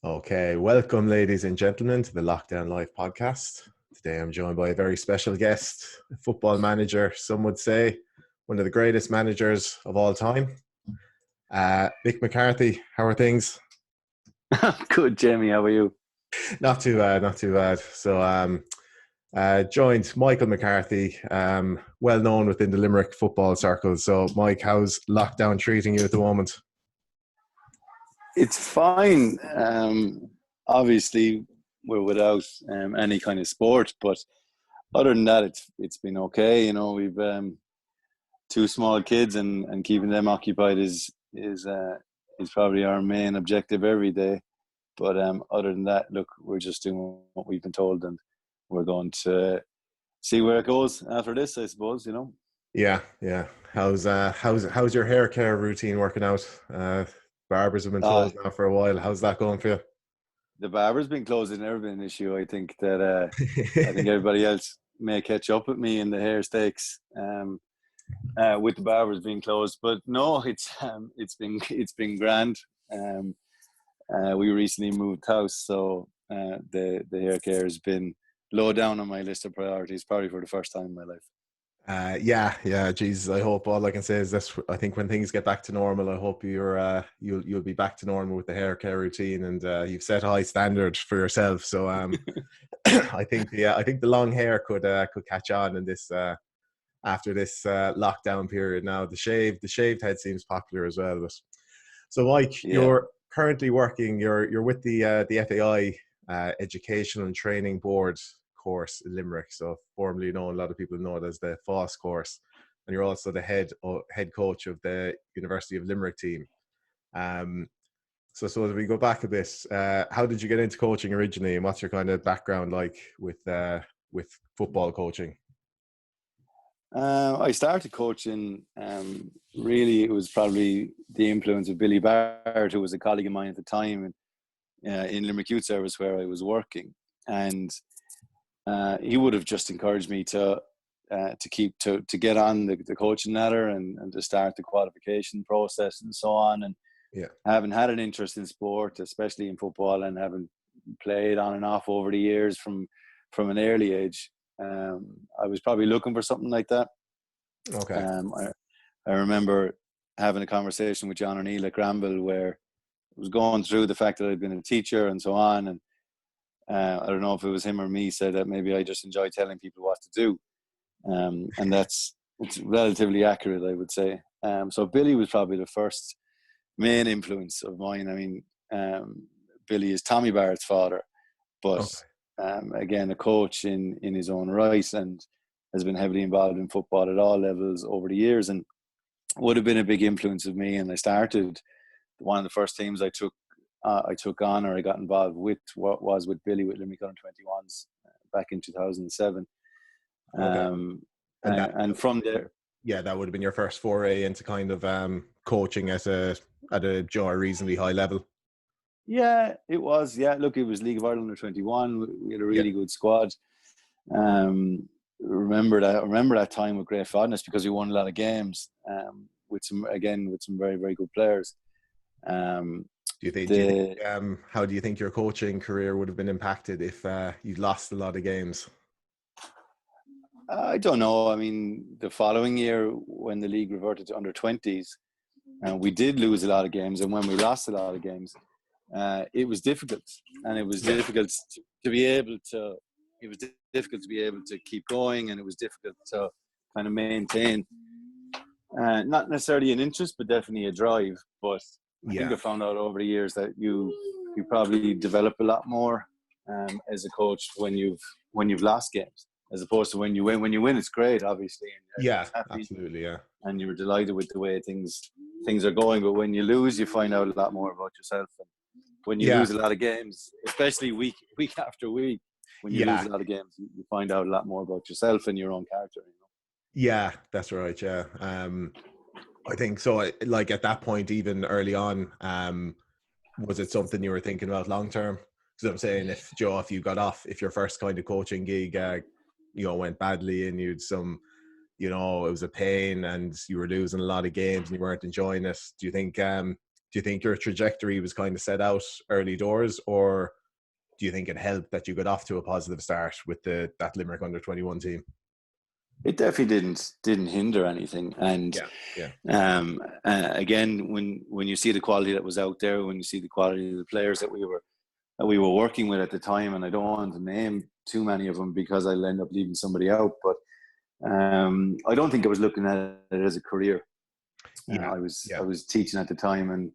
Okay, welcome, ladies and gentlemen, to the Lockdown Live podcast. Today I'm joined by a very special guest, a football manager, some would say, one of the greatest managers of all time. Mick McCarthy, how are things? Good, Jamie. How are you? Not too bad, not too bad. So, joined Michael McCarthy, well known within the Limerick football circles. So, Mike, how's lockdown treating you at the moment? It's fine. Obviously, we're without any kind of sport, but other than that, it's been okay. You know, we've two small kids, and keeping them occupied is probably our main objective every day. But other than that, look, we're just doing what we've been told, and we're going to see where it goes after this, I suppose. You know. Yeah, yeah. How's your hair care routine working out? Barbers have been Uh, closed now for a while. How's that going for the barber's been closed. It's never been an issue. I think you? everybody else may catch up with me in the hair stakes with the barbers being closed. But no, it's been grand. Um, we recently moved house, so the hair care has been low down on my list of priorities, probably for the first time in my life. Yeah. Jesus, I hope all I can say is this. I think when things get back to normal, I hope you'll be back to normal with the hair care routine, and you've set a high standard for yourself. So I think the long hair could catch on in this after this lockdown period. Now the shaved head seems popular as well. But so, Mike, Yeah. you're currently working. You're with the FAI Educational and Training Board course in Limerick. So formerly known, a lot of people know it as the FOSS course, and you're also the head coach of the University of Limerick team. Um, so as we go back a bit, how did you get into coaching originally, and what's your kind of background like with football coaching? I started coaching. Really, it was probably the influence of Billy Barrett, who was a colleague of mine at the time in Limerick Youth Service where I was working, and he would have just encouraged me to get on the coaching ladder and to start the qualification process and so on. And Yeah. having had an interest in sport, especially in football, and having played on and off over the years from an early age, I was probably looking for something like that. Okay. I remember having a conversation with John O'Neill at Granville where I was going through the fact that I'd been a teacher and so on, and I don't know if it was him or me said that maybe I just enjoy telling people what to do, and it's relatively accurate, I would say. So Billy was probably the first main influence of mine. I mean, Billy is Tommy Barrett's father, but Okay. again, a coach in his own right, and has been heavily involved in football at all levels over the years, and would have been a big influence of me. And I started one of the first teams I took on, or I got involved with, what was with Billy with Limerick Under-21s back in 2007. Okay. And And from there, that would have been your first foray into kind of coaching at a reasonably high level. yeah, it was. Yeah, look, it was League of Ireland Under-21. We had a Yeah. really good squad. Um, remember that time with great fondness because we won a lot of games with some very, very good players. Um, the How do you think your coaching career would have been impacted if you'd lost a lot of games? I don't know. I mean, the following year when the league reverted to under-20s, we did lose a lot of games, and when we lost a lot of games, it was difficult, and it was Yeah. difficult to be able to. It was difficult to be able to keep going, and it was difficult to kind of maintain, not necessarily an interest, but definitely a drive. But I think Yeah. I found out over the years that you probably develop a lot more as a coach when you've lost games, as opposed to when you win. When you win, it's great, obviously, and Yeah, everyone's happy absolutely. Yeah. and you're delighted with the way things are going. But when you lose, you find out a lot more about yourself. And when you Yeah. lose a lot of games, especially week after week, when you lose Yeah. a lot of games, you find out a lot more about yourself and your own character. You know? Yeah, that's right. Yeah. I think so. Like at that point, even early on, was it something you were thinking about long term? Because I'm saying, if you got off, if your first kind of coaching gig, went badly, and you'd some, it was a pain, and you were losing a lot of games, and you weren't enjoying it. Do you think do you think your trajectory was kind of set out early doors, or do you think it helped that you got off to a positive start with that Limerick under-21 team? It definitely didn't hinder anything. And again, when you see the quality that was out there, when you see the quality of the players that we were working with at the time, and I don't want to name too many of them because I'll end up leaving somebody out, but I don't think I was looking at it as a career. I was teaching at the time and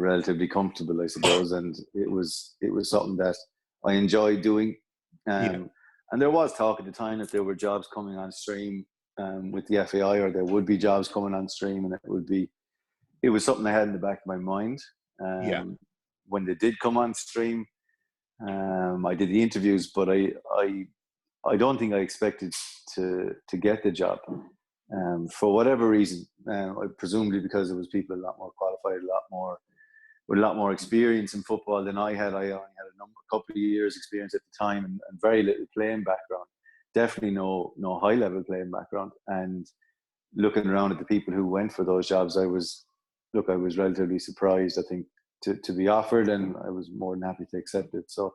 relatively comfortable, I suppose, and it was something that I enjoyed doing. And there was talk at the time that there were jobs coming on stream with the FAI, or there would be jobs coming on stream, and it was something I had in the back of my mind. When they did come on stream, I did the interviews, but I don't think I expected to get the job for whatever reason. Presumably because it was people a lot more qualified, with a lot more experience in football than I had. I only had a couple of years experience at the time, and very little playing background. Definitely no high level playing background. And looking around at the people who went for those jobs, I was relatively surprised, I think, to be offered, and I was more than happy to accept it. So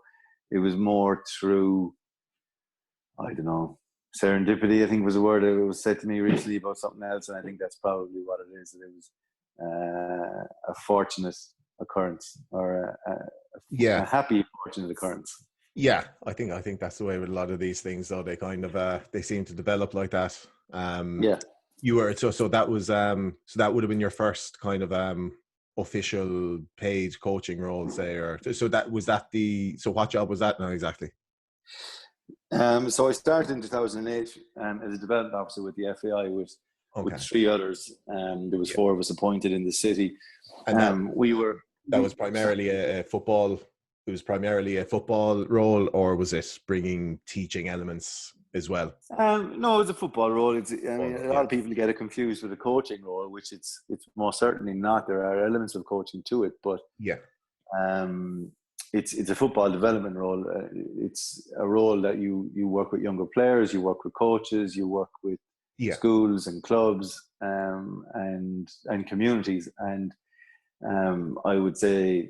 it was more through, I don't know, serendipity, I think was a word that was said to me recently about something else, and I think that's probably what it is. It was a fortunate occurrence, or a happy fortunate occurrence. Yeah, I think that's the way with a lot of these things, though. They kind of they seem to develop like that. You were so that was so that would have been your first kind of official paid coaching role, say, or so what job was that now exactly? So I started in 2008 as a development officer with the FAI with 3 others. There was 4 of us appointed in the city, and that was primarily a football. It was primarily a football role, or was it bringing teaching elements as well? No, it was a football role. A lot of people get it confused with a coaching role, which it's most certainly not. There are elements of coaching to it, but it's a football development role. It's a role that you work with younger players, you work with coaches, you work with schools and clubs and communities, and I would say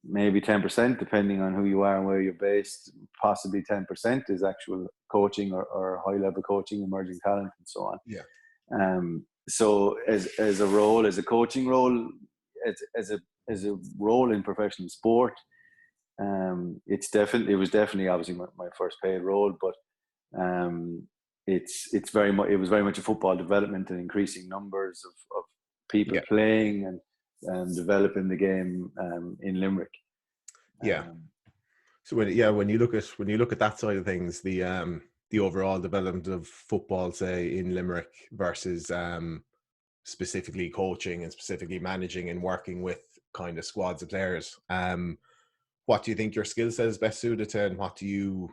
maybe 10%, depending on who you are and where you're based. Possibly 10% is actual coaching or high level coaching, emerging talent, and so on. So as a role, as a coaching role, as a role in professional sport, it was definitely obviously my first paid role, but it was very much a football development and increasing numbers of people playing and developing the game in Limerick. So when you look at that side of things, the overall development of football, say, in Limerick versus specifically coaching and specifically managing and working with kind of squads of players, what do you think your skill set is best suited to, and what do you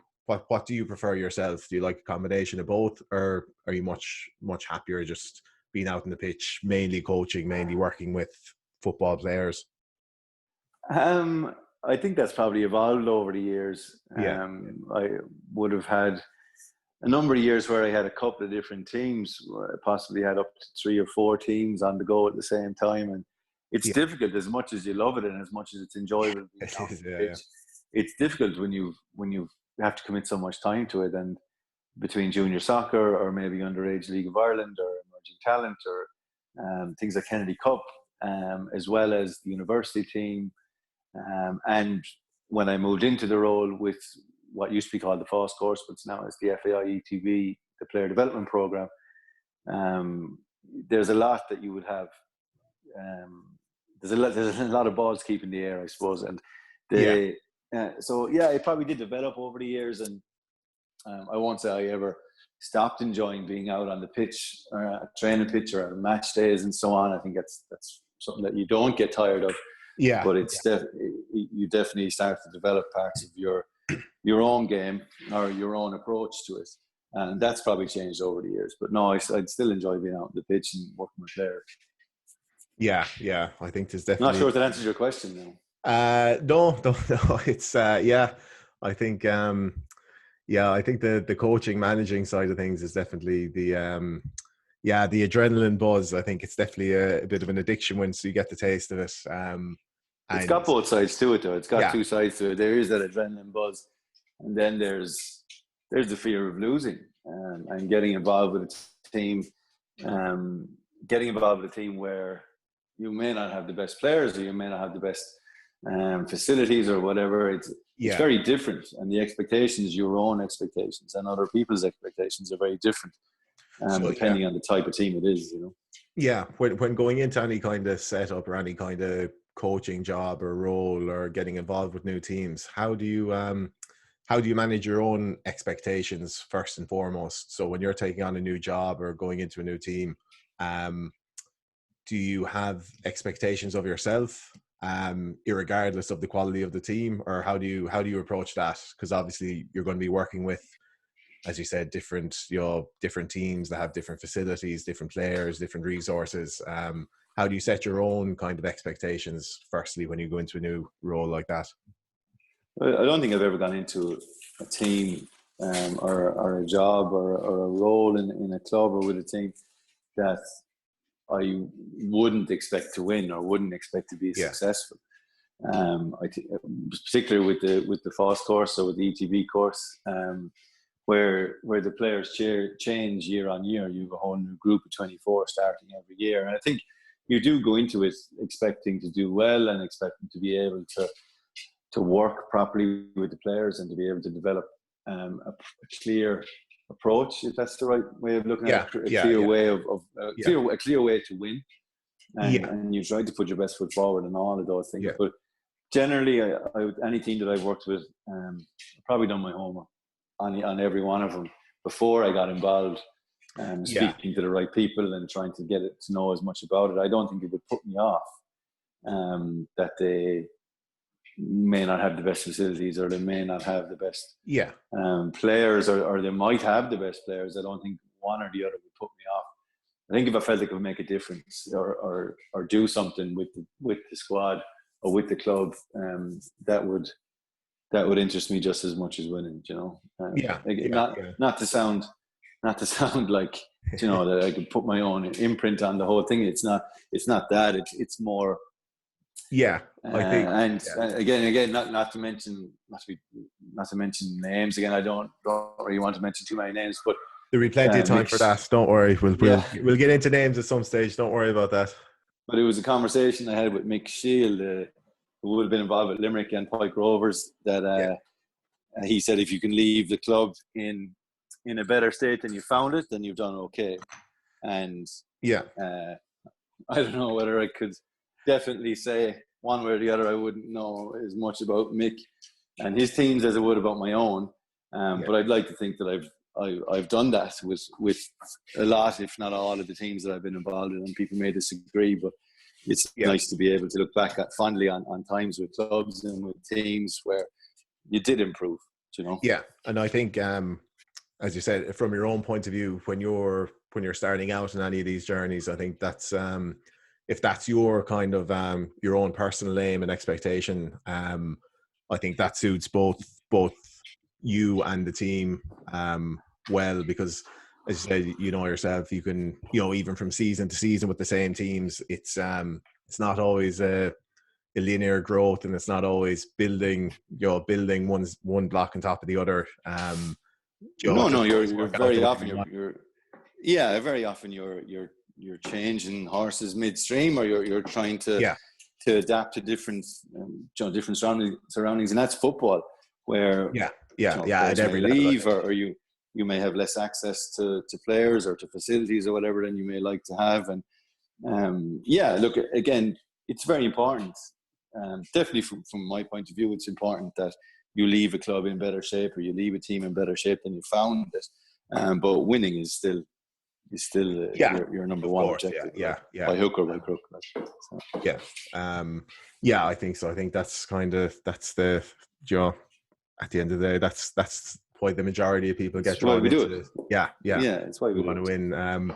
prefer yourself? Do you like a combination of both, or are you much happier just being out on the pitch, mainly coaching, mainly working with football players? I think that's probably evolved over the years. I would have had a number of years where I had a couple of different teams. I possibly had up to 3 or 4 teams on the go at the same time, and it's difficult, as much as you love it and as much as it's enjoyable. It's difficult when you have to commit so much time to it, and between junior soccer or maybe underage League of Ireland or emerging talent or things like Kennedy Cup, as well as the university team. And when I moved into the role with what used to be called the FOSS course, but now it's the FAI ETV, the Player Development Program, there's a lot that you would have. There's a lot of balls keep in the air, I suppose, and it probably did develop over the years, and I won't say I ever stopped enjoying being out on the pitch, training pitch, or match days and so on. I think that's something that you don't get tired of. But it's you definitely start to develop parts of your own game or your own approach to it, and that's probably changed over the years. But no, I'd still enjoy being out on the pitch and working with players. Yeah. I think there's definitely. Not sure if that answers your question now. No. It's I think I think the coaching, managing side of things is definitely the Yeah, the adrenaline buzz. I think it's definitely a bit of an addiction once you get the taste of it. It's And got both sides to it, though. It's got yeah, two sides to it. There is that adrenaline buzz, and then there's the fear of losing, and getting involved with a team, getting involved with a team where you may not have the best players, or you may not have the best facilities, or whatever. It's yeah. very different, and the expectations, your own expectations, and other people's expectations are very different, So yeah, depending on the type of team it is. You know. yeah. When going into any kind of setup or any kind of coaching job or role or getting involved with new teams, how do you manage your own expectations first and foremost? So when you're taking on a new job or going into a new team, um, do you have expectations of yourself, irregardless of the quality of the team, or how do you approach that? Because obviously you're going to be working with, as you said, different teams that have different facilities, different players, different resources. How do you set your own kind of expectations firstly when you go into a new role like that? I don't think I've ever gone into a team, or a job, or a role in a club or with a team that I wouldn't expect to win or wouldn't expect to be Yeah, successful. Particularly with the FOSS course or with the ETB course, where the players change year on year. You have a whole new group of 24 starting every year, and I think you do go into it expecting to do well and expecting to be able to work properly with the players and to be able to develop a clear approach, if that's the right way of looking yeah, at it, a yeah, clear yeah, way yeah, a clear way to win, yeah, and you try to put your best foot forward and all of those things. yeah, But generally, any team that I've worked with, I've probably done my homework on every one of them before I got involved, yeah, speaking to the right people and trying to get it to know as much about it. I don't think it would put me off, that they may not have the best facilities, or they may not have the best yeah, players, or they might have the best players. I don't think one or the other would put me off. I think if I felt it could make a difference, or do something with the squad or with the club, that would interest me just as much as winning. You know, yeah, yeah, yeah. not to sound like, that I could put my own imprint on the whole thing. It's not that. It's more. Yeah, I think. And Yeah. again, not to mention names. Again, I don't really want to mention too many names, but There'll be plenty of time for Mick, that. Don't worry. We'll yeah. we'll get into names at some stage. Don't worry about that. But it was a conversation I had with Mick Shield, who would have been involved with Limerick and Pike Rovers. That Yeah, he said, if you can leave the club in a better state than you found it, then you've done okay. And yeah, I don't know whether I could definitely say one way or the other. I wouldn't know as much about Mick and his teams as I would about my own. yeah, But I'd like to think that I've done that with a lot, if not all, of the teams that I've been involved in. And people may disagree, but it's yeah, nice to be able to look back fondly on times with clubs and with teams where you did improve. yeah. And I think, as you said, from your own point of view, when you're starting out in any of these journeys, I think that's if that's your kind of your own personal aim and expectation, I think that suits both you and the team well, because as you said, yourself, you can, even from season to season with the same teams, it's not always a linear growth, and it's not always building one block on top of the other. No, Just always you're work out the very way often you want. very often you're changing horses midstream, or you're trying to Yeah, adapt to different different surroundings, and that's football, where yeah, yeah, yeah. At players may every level, I leave, think. or you may have less access to players or to facilities or whatever than you may like to have. And look, again, it's very important. Definitely from my point of view, it's important that you leave a club in better shape, or you leave a team in better shape than you found it. But winning is still Yeah, your number of one course. objective, Yeah, yeah, by hook or by yeah. crook. So. Yeah. Yeah, I think so. I think that's the, at the end of the day, that's why the majority of people get It's why drawn we do into it. this. Yeah, yeah. Yeah, it's why we We do want to it. win.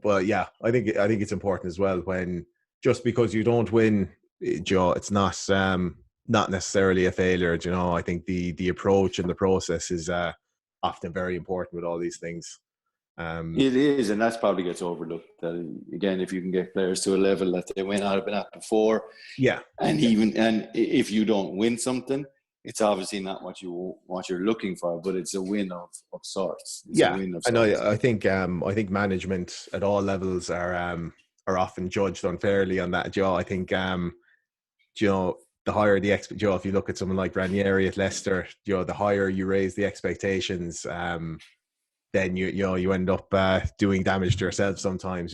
But yeah, I think it's important as well, when just because you don't win, it's not necessarily a failure. I think the approach and the process is often very important with all these things. It is, and that's probably gets overlooked. That again, if you can get players to a level that they may not have been at before, Yeah, and if you don't win something, it's obviously not what you're looking for, but it's a win of sorts. It's a yeah. win of I know. sorts. I think management at all levels are often judged unfairly on that. I think the higher the if you look at someone like Ranieri at Leicester, the higher you raise the expectations, then you end up doing damage to yourself sometimes.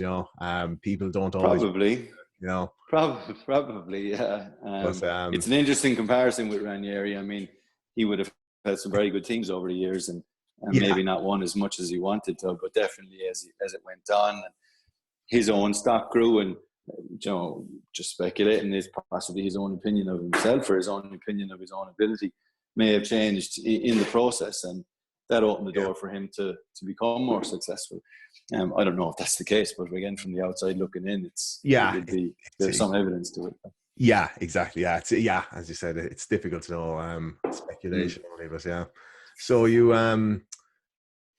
People don't always, Probably. you know. Probably, yeah. But It's an interesting comparison with Ranieri. I mean, he would have had some very good teams over the years, and yeah, maybe not won as much as he wanted to, but definitely as it went on, his own stock grew, and just speculating is possibly his own opinion of himself or his own opinion of his own ability may have changed in the process, and that opened the door for him to become more successful. I don't know if that's the case, but again, from the outside looking in, there's some evidence to it. Yeah, exactly. Yeah, as you said, it's difficult to know. Speculation only, but yeah. So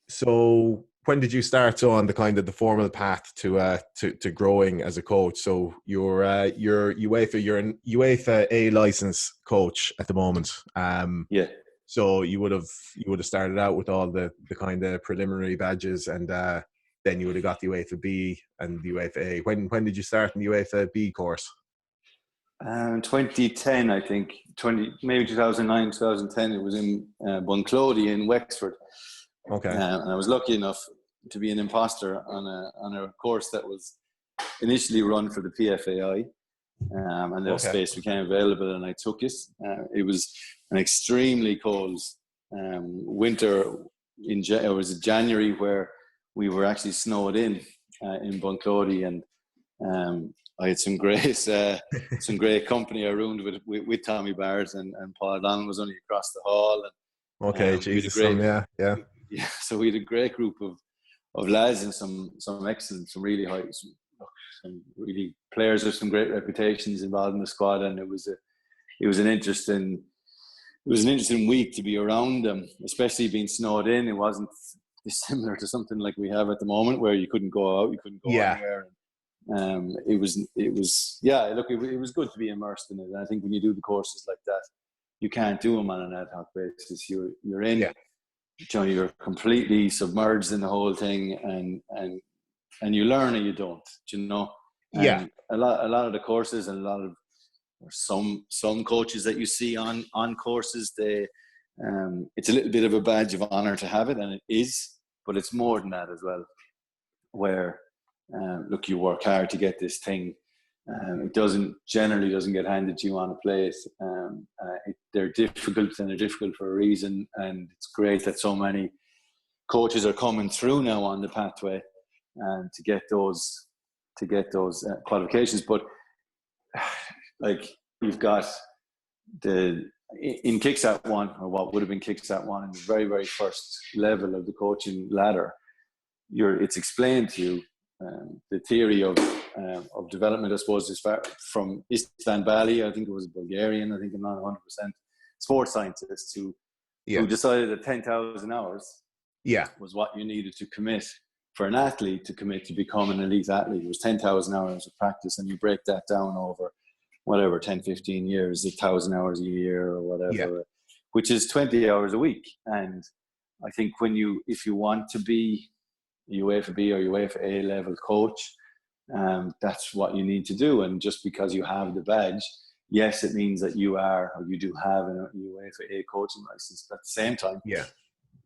so when did you start on the kind of the formal path to growing as a coach? So you're an UEFA A license coach at the moment. Yeah. So you would have started out with all the kind of preliminary badges, and then you would have got the UEFA B and the UEFA A. When did you start in the UEFA B course? 2010, I think. 2009, 2010. It was in Bunclody in Wexford. Okay. And I was lucky enough to be an imposter on a course that was initially run for the PFAI, and the space became available, and I took it. It was an extremely cold winter it was January, where we were actually snowed in Bunclody, and I had some great company I roomed with Tommy Barrett, and Paul Donald was only across the hall. And, Jesus, yeah. So we had a great group of lads, and some excellent, some really high, some really players with some great reputations involved in the squad, and it was an interesting week to be around them, especially being snowed in. It wasn't dissimilar to something like we have at the moment, where you couldn't go out, you couldn't go anywhere. It was look, it was good to be immersed in it. And I think when you do the courses like that, you can't do them on an ad hoc basis. You're in, you're completely submerged in the whole thing, and you learn or you don't, And a lot of the courses, and some coaches that you see on courses, they it's a little bit of a badge of honor to have it, and it is, but it's more than that as well, where look, you work hard to get this thing. It generally doesn't get handed to you on a plate. They're difficult, and they're difficult for a reason, and it's great that so many coaches are coming through now on the pathway and to get those qualifications. But like, you've got in Kicksat 1, or what would have been Kicksat 1, in the very, very first level of the coaching ladder, it's explained to you the theory of development, I suppose, is from Istvan Bali. I think it was a Bulgarian, I think I'm not 100%, sports scientist who decided that 10,000 hours was what you needed to commit for an athlete to become an elite athlete. It was 10,000 hours of practice, and you break that down over whatever, 10, 15 years, 1,000 hours a year or whatever, which is 20 hours a week. And I think if you want to be a UEFA B or UEFA A level coach, that's what you need to do. And just because you have the badge, yes, it means that you do have a UEFA A coaching license. But at the same time,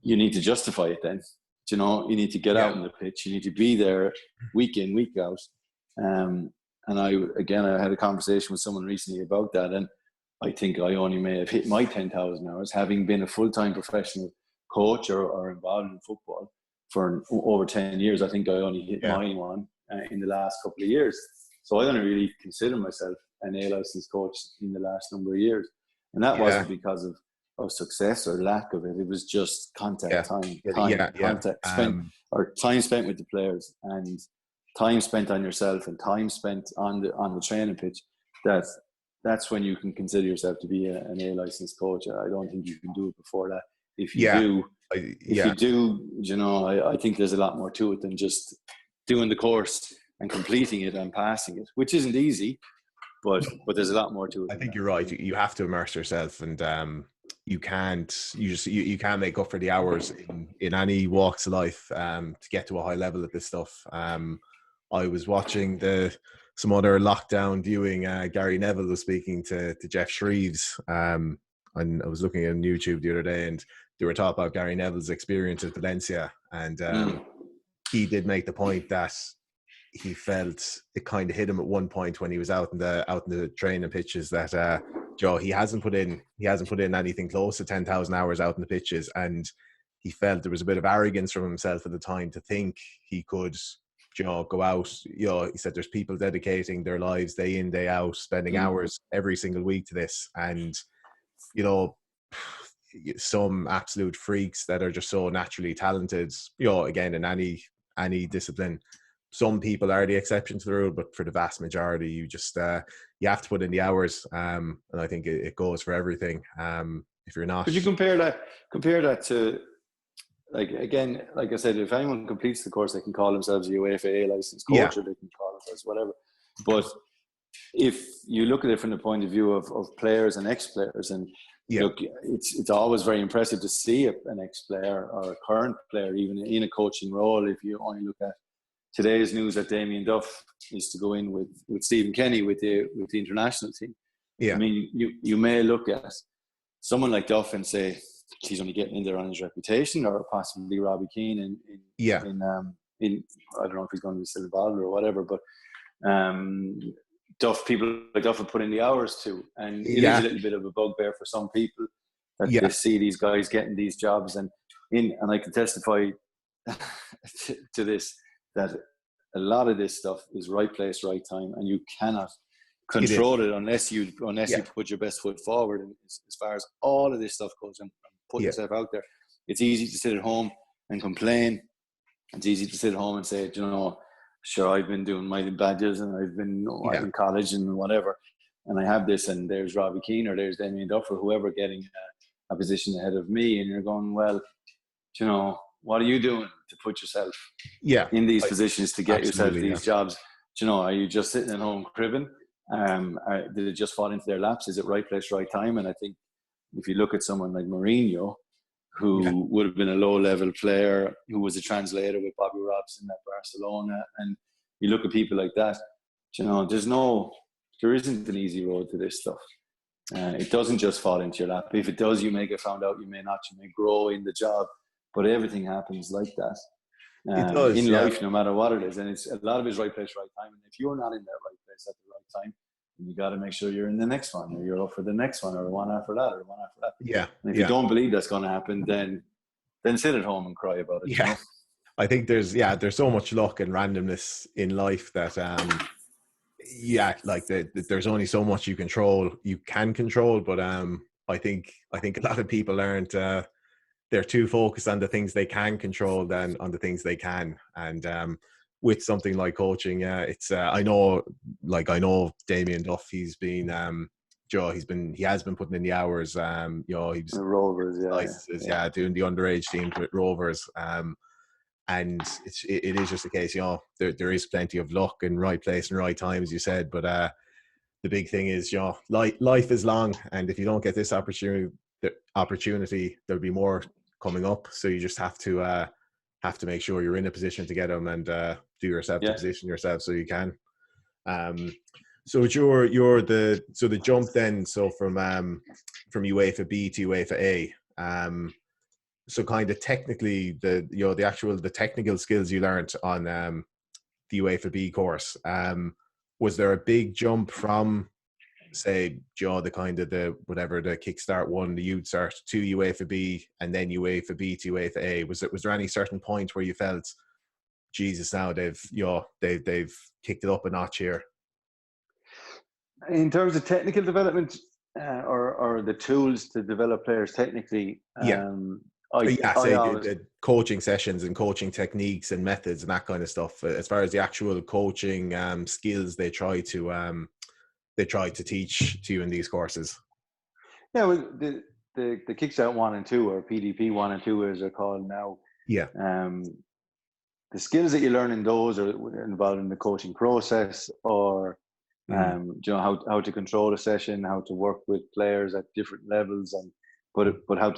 you need to justify it then. You need to get out on the pitch. You need to be there week in, week out. And I had a conversation with someone recently about that, and I think I only may have hit my 10,000 hours, having been a full-time professional coach or involved in football for over 10 years. I think I only hit my one in the last couple of years. So I don't really consider myself an A licensed coach in the last number of years. And that wasn't because of success or lack of it. It was just contact time spent with the players, and time spent on yourself, and time spent on the training pitch. That's when you can consider yourself to be an A licensed coach. I don't think you can do it before that. if you Yeah. do. If you do, you know, I think there's a lot more to it than just doing the course and completing it and passing it, which isn't easy, but there's a lot more to it. I think you're right. You have to immerse yourself, and you can't make up for the hours in any walks of life to get to a high level at this stuff. I was watching some other lockdown viewing. Gary Neville was speaking to Jeff Shreves, and I was looking on YouTube the other day, and they were talking about Gary Neville's experience at Valencia, and he did make the point that he felt it kind of hit him at one point when he was out in the training pitches that Joe, he hasn't put in anything close to 10,000 hours out in the pitches, and he felt there was a bit of arrogance from himself at the time to think he could, you know, go out. You know, he said there's people dedicating their lives day in, day out, spending hours every single week to this, and you know, some absolute freaks that are just so naturally talented, you know, again, in any discipline. Some people are the exception to the rule, but for the vast majority, you just you have to put in the hours, and I think it goes for everything. If you're not, could you compare that to, like, again, like I said, if anyone completes the course, they can call themselves a UEFA A licensed coach, or they can call themselves whatever. But if you look at it from the point of view of players and ex-players, and look, it's always very impressive to see an ex-player or a current player even in a coaching role. If you only look at today's news that Damien Duff is to go in with Stephen Kenny with the international team. I mean, you may look at someone like Duff and say he's only getting in there on his reputation, or possibly Robbie Keane in I don't know if he's going to be still involved or whatever, but people like Duff have put in the hours too, and it is a little bit of a bugbear for some people that they see these guys getting these jobs, and I can testify to this, that a lot of this stuff is right place, right time, and you cannot control it unless you put your best foot forward. And as far as all of this stuff goes, and put yourself out there, it's easy to sit at home and complain. It's easy to sit at home and say, you know, sure, I've been doing my badges and I've been in college and whatever, and I have this, and there's Robbie Keane or there's Damien Duff or whoever getting a position ahead of me, and you're going, well, you know, what are you doing to put yourself in these positions to get yourself these jobs? You know, are you just sitting at home cribbing? Did it just fall into their laps? Is it right place, right time? And I think if you look at someone like Mourinho, who would have been a low-level player, who was a translator with Bobby Robson at Barcelona, and you look at people like that, you know, there isn't an easy road to this stuff. It doesn't just fall into your lap. If it does, you may get found out, you may not, you may grow in the job, but everything happens like that. It does, in life, no matter what it is. And it's a lot of it is right place, right time. And if you're not in that right place at the right time, you got to make sure you're in the next one, or you're up for the next one, or one after that, or one after that. And if you don't believe that's going to happen, then sit at home and cry about it. You know? I think there's so much luck and randomness in life that there's only so much you can control, but I think a lot of people aren't they're too focused on the things they can control than on the things they can. And with something like coaching, it's I know Damien Duff, he's been he has been putting in the hours. You know, he was the Rovers, doing the underage teams with Rovers. And it is just a case, you know, there is plenty of luck and right place and right time, as you said. But the big thing is, you know, life is long, and if you don't get this opportunity, there'll be more coming up. So you just have to make sure you're in a position to get them, and do yourself to position yourself so you can. So the jump then, so from UEFA B to UEFA A, so kind of technically the technical skills you learned on the UEFA B course, was there a big jump from, say, the kind of the Kickstart 1, the Youth Start, to UEFA B, and then UEFA B to UEFA A? Was there any certain point where you felt, Jesus, now they've kicked it up a notch here? In terms of technical development, or the tools to develop players technically, the coaching sessions and coaching techniques and methods and that kind of stuff. As far as the actual coaching skills they try to teach to you in these courses. Yeah, well, the Kickstart 1 and 2, or PDP 1 and 2 as they're called now, Yeah. the skills that you learn in those are involved in the coaching process, or you know, how to control a session, how to work with players at different levels, and but how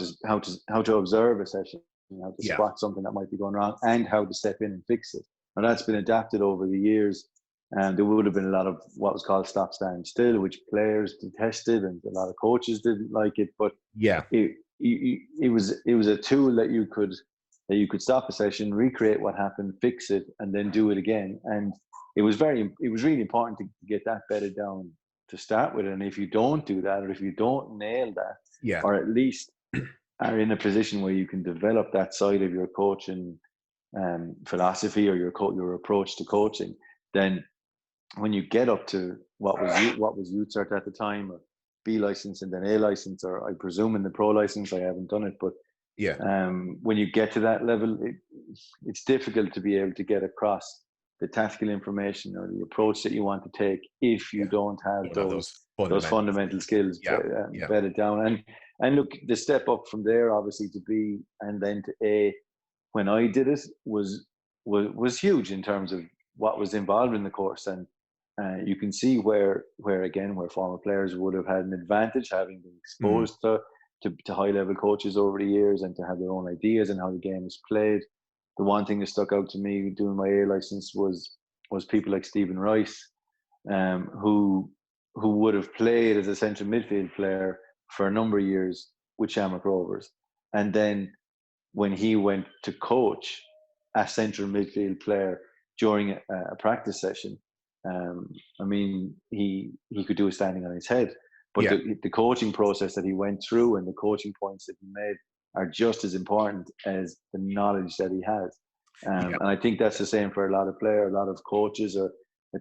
to observe a session, how to spot something that might be going wrong, and how to step in and fix it. And that's been adapted over the years. And there would have been a lot of what was called stop, stand still, which players detested, and a lot of coaches didn't like it. But it was a tool that you could stop a session, recreate what happened, fix it, and then do it again. And it was really important to get that bedded down to start with. And if you don't do that, or if you don't nail that, or at least are in a position where you can develop that side of your coaching philosophy, or your approach to coaching, then when you get up to what was youth cert at the time, or B license and then A license, or I presume in the pro license, I haven't done it, but when you get to that level, it's difficult to be able to get across the tactical information or the approach that you want to take if you don't have those fundamental skills bedded down. And look, the step up from there, obviously, to B and then to A, when I did it, was huge in terms of what was involved in the course. And you can see where former players would have had an advantage, having been exposed to high level coaches over the years, and to have their own ideas and how the game is played. The one thing that stuck out to me doing my A license was people like Stephen Rice, who would have played as a central midfield player for a number of years with Shamrock Rovers, and then when he went to coach a central midfield player during a practice session, I mean, he could do it standing on his head. But the coaching process that he went through and the coaching points that he made are just as important as the knowledge that he has. And I think that's the same for a lot of players, a lot of coaches, or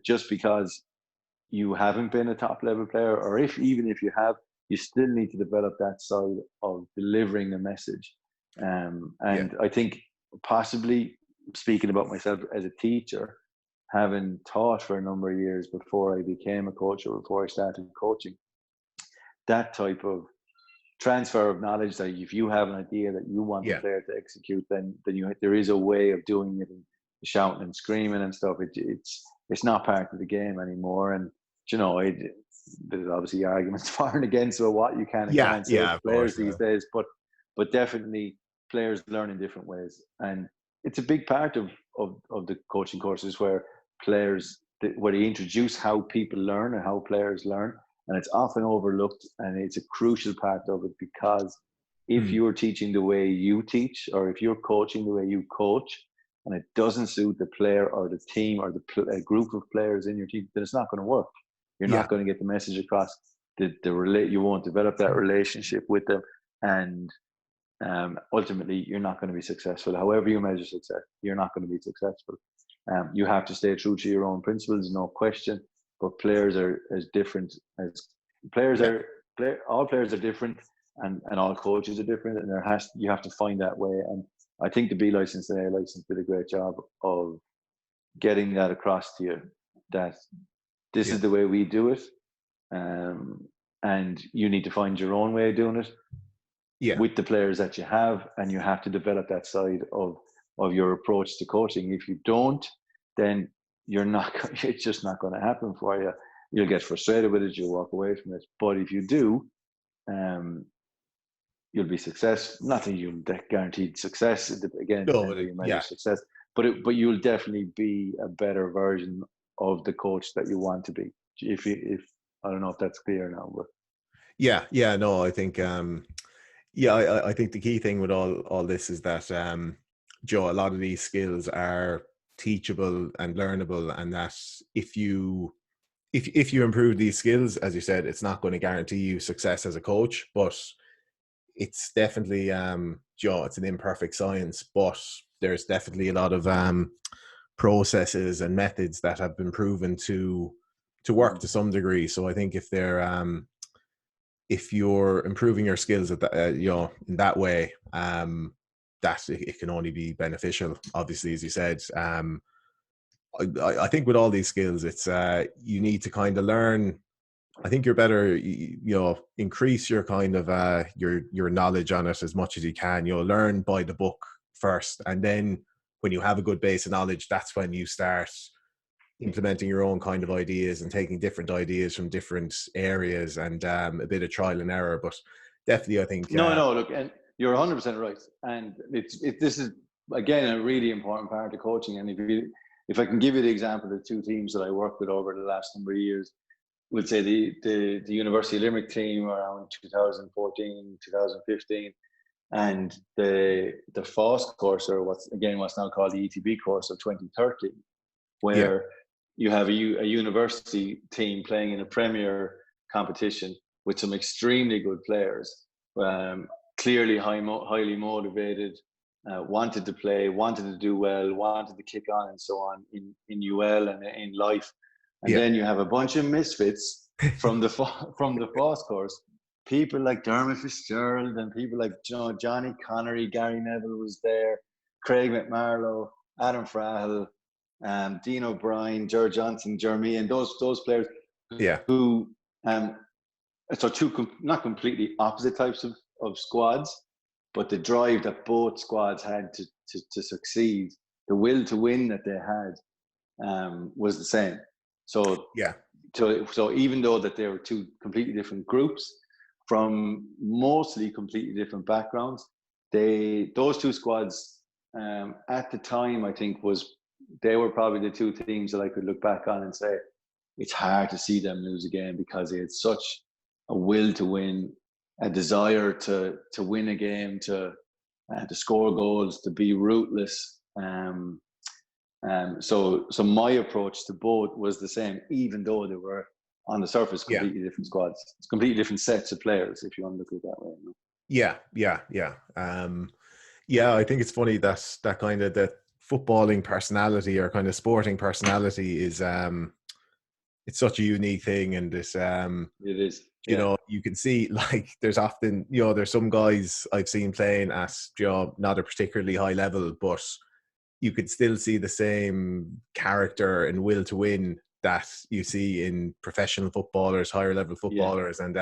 just because you haven't been a top level player, or even if you have, you still need to develop that side of delivering a message. I think, possibly speaking about myself as a teacher, having taught for a number of years before I became a coach, or before I started coaching, that type of transfer of knowledge, that if you have an idea that you want the player to execute, then there is a way of doing it, and shouting and screaming and stuff. It's not part of the game anymore. And you know, there's obviously arguments for and against about what you can and can't say to players these days, but definitely players learn in different ways, and it's a big part of the coaching courses where they introduce how people learn and how players learn. And it's often overlooked, and it's a crucial part of it, because if you're teaching the way you teach, or if you're coaching the way you coach, and it doesn't suit the player or the team or a group of players in your team, then it's not going to work. You're not going to get the message across. You won't develop that relationship with them, and ultimately you're not going to be successful. However you measure success, you're not going to be successful. You have to stay true to your own principles, no question. But players are as different as players are. All players are different, and all coaches are different, and you have to find that way. And I think the B license and A license did a great job of getting that across to you, that this is the way we do it, and you need to find your own way of doing it with the players that you have, and you have to develop that side of your approach to coaching. If you don't, then it's just not going to happen for you. You'll get frustrated with it, you'll walk away from it. But if you do, you'll be successful. Not that you'll guaranteed success, again, you measure success, but you'll definitely be a better version of the coach that you want to be. If I don't know if that's clear now, but no, I think I think the key thing with all this is that Joe, a lot of these skills are teachable and learnable, and that if you improve these skills, as you said, it's not going to guarantee you success as a coach, but it's definitely Joe, it's an imperfect science, but there's definitely a lot of processes and methods that have been proven to work to some degree. So I think if you're improving your skills at that, in that way, that it can only be beneficial, obviously, as you said. I think with all these skills, it's you need to kind of learn I think you're better, increase your kind of your knowledge on it as much as you can. You'll learn by the book first, and then when you have a good base of knowledge, that's when you start implementing your own kind of ideas and taking different ideas from different areas, and a bit of trial and error. But definitely, I think No, look, and you're 100% right. And this is, again, a really important part of coaching. And if I can give you the example of the two teams that I worked with over the last number of years, would say the University of Limerick team around 2014, 2015, and the FOSS course, or what's now called the ETB course of 2013, where you have a university team playing in a premier competition with some extremely good players, clearly highly motivated, wanted to play, wanted to do well, wanted to kick on and so on in UL and in life. And then you have a bunch of misfits from the FOSS course. People like Dermot Fitzgerald and people like Johnny Connery, Gary Neville was there, Craig McMarlowe, Adam Frahill, Dean O'Brien, George Johnson, Jeremy, and those players who so two not completely opposite types of squads, but the drive that both squads had to succeed, the will to win that they had, was the same. So even though that they were two completely different groups from mostly completely different backgrounds, those two squads at the time, I think, they were probably the two teams that I could look back on and say it's hard to see them lose again, because they had such a will to win, a desire to win a game, to score goals, to be ruthless. So my approach to both was the same, even though they were on the surface completely different squads. It's completely different sets of players, if you want to look at it that way. I think it's funny that kind of the footballing personality or kind of sporting personality is it's such a unique thing, and this it is. You can see, like, there's often, there's some guys I've seen playing at not a particularly high level, but you could still see the same character and will to win that you see in professional footballers, higher level footballers, and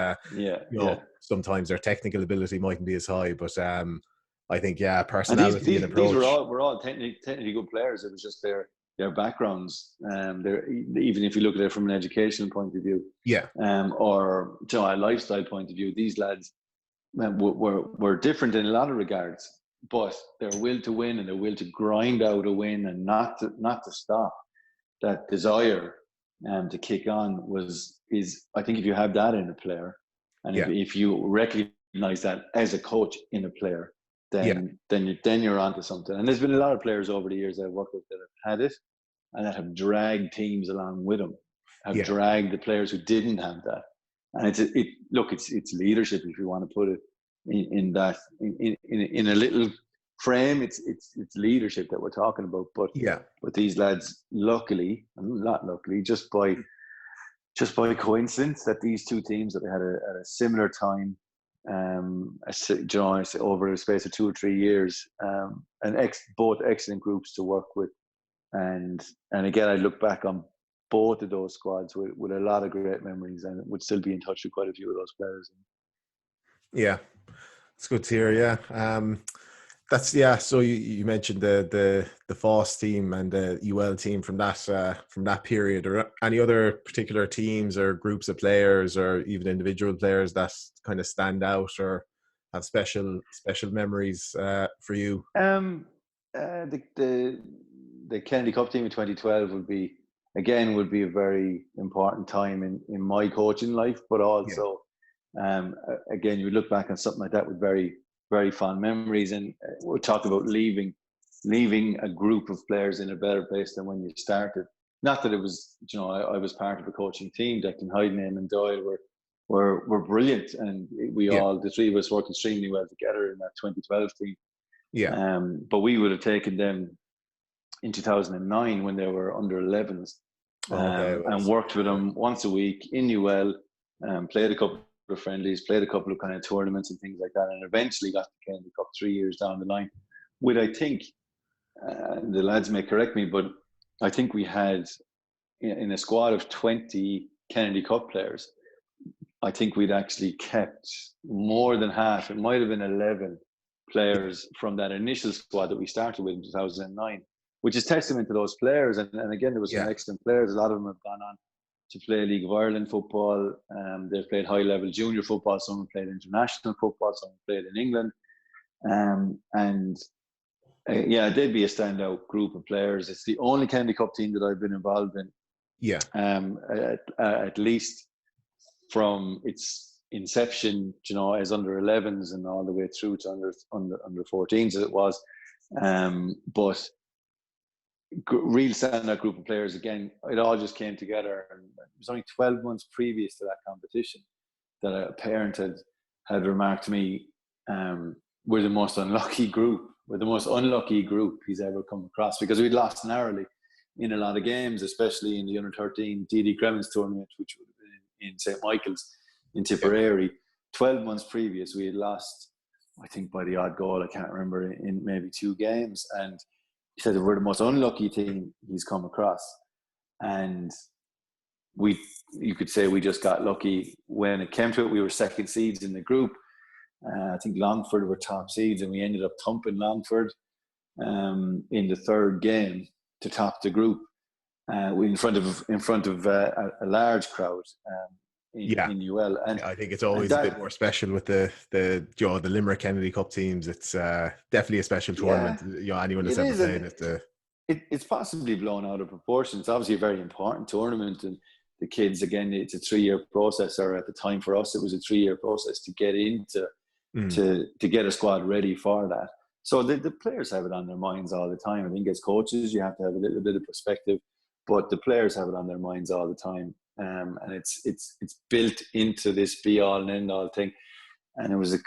sometimes their technical ability mightn't be as high, but I think personality and approach. These were all technically good players. It was just their backgrounds. Even if you look at it from an educational point of view, or a lifestyle point of view, these lads were different in a lot of regards. But their will to win and their will to grind out a win and not to stop, that desire to kick on is I think if you have that in a player, and if you recognize that as a coach in a player, then you're onto something. And there's been a lot of players over the years that I've worked with that have had it and that have dragged teams along with them, have dragged the players who didn't have that. And it's leadership, if you want to put it in a little frame. It's leadership that we're talking about. But these lads, just by coincidence, that these two teams that they had at a similar time, over the space of 2 or 3 years, and both excellent groups to work with, and again, I look back on both of those squads with a lot of great memories, and would still be in touch with quite a few of those players. It's good to hear. So you mentioned the FOSS team and the UL team from that period, or any other particular teams or groups of players or even individual players that kind of stand out or have special memories for you? The Kennedy Cup team in 2012 would be a very important time in my coaching life, but also again, you look back on something like that with very, very fond memories. And we'll talk about leaving a group of players in a better place than when you started. Not that it was, I was part of a coaching team. Declan Hyden and Doyle were brilliant, and the three of us worked extremely well together in that 2012 team. But we would have taken them in 2009 when they were under 11s, and worked with them once a week in UL, played a couple of friendlies, played a couple of kind of tournaments and things like that, and eventually got the Kennedy Cup 3 years down the line. With, I think, the lads may correct me, but I think we had, in a squad of 20 Kennedy Cup players, I think we'd actually kept more than half. It might have been 11 players from that initial squad that we started with in 2009, which is testament to those players. And again, there were some excellent players. A lot of them have gone on to play League of Ireland football. They've played high-level junior football. Some have played international football. Some have played in England. Yeah, they'd be a standout group of players. It's the only County Cup team that I've been involved in. Yeah. At least from its inception, you know, as under 11s and all the way through to under 14s as it was. But real standout group of players. Again, it all just came together. And it was only 12 months previous to that competition that a parent had remarked to me, we're the most unlucky group. We're the most unlucky group he's ever come across, because we'd lost narrowly in a lot of games, especially in the under-13 D.D. Crevin's tournament, which would have been in St. Michael's in Tipperary. 12 months previous, we had lost, I think, by the odd goal, I can't remember, in maybe 2 games. And he said that we're the most unlucky team he's come across. And you could say we just got lucky when it came to it. We were second seeds in the group. I think Longford were top seeds, and we ended up thumping Longford in the 3rd game to top the group in front of a large crowd in UL. And I think it's always a bit more special with the Limerick Kennedy Cup teams. It's definitely a special tournament. Anyone that's ever played it. It's possibly blown out of proportion. It's obviously a very important tournament, and the kids, again, it's a 3-year process, or at the time for us, it was a 3-year process to get into to get a squad ready for that. So the players have it on their minds all the time. I think as coaches, you have to have a little bit of perspective, but the players have it on their minds all the time. And it's built into this be all and end all thing. And it was a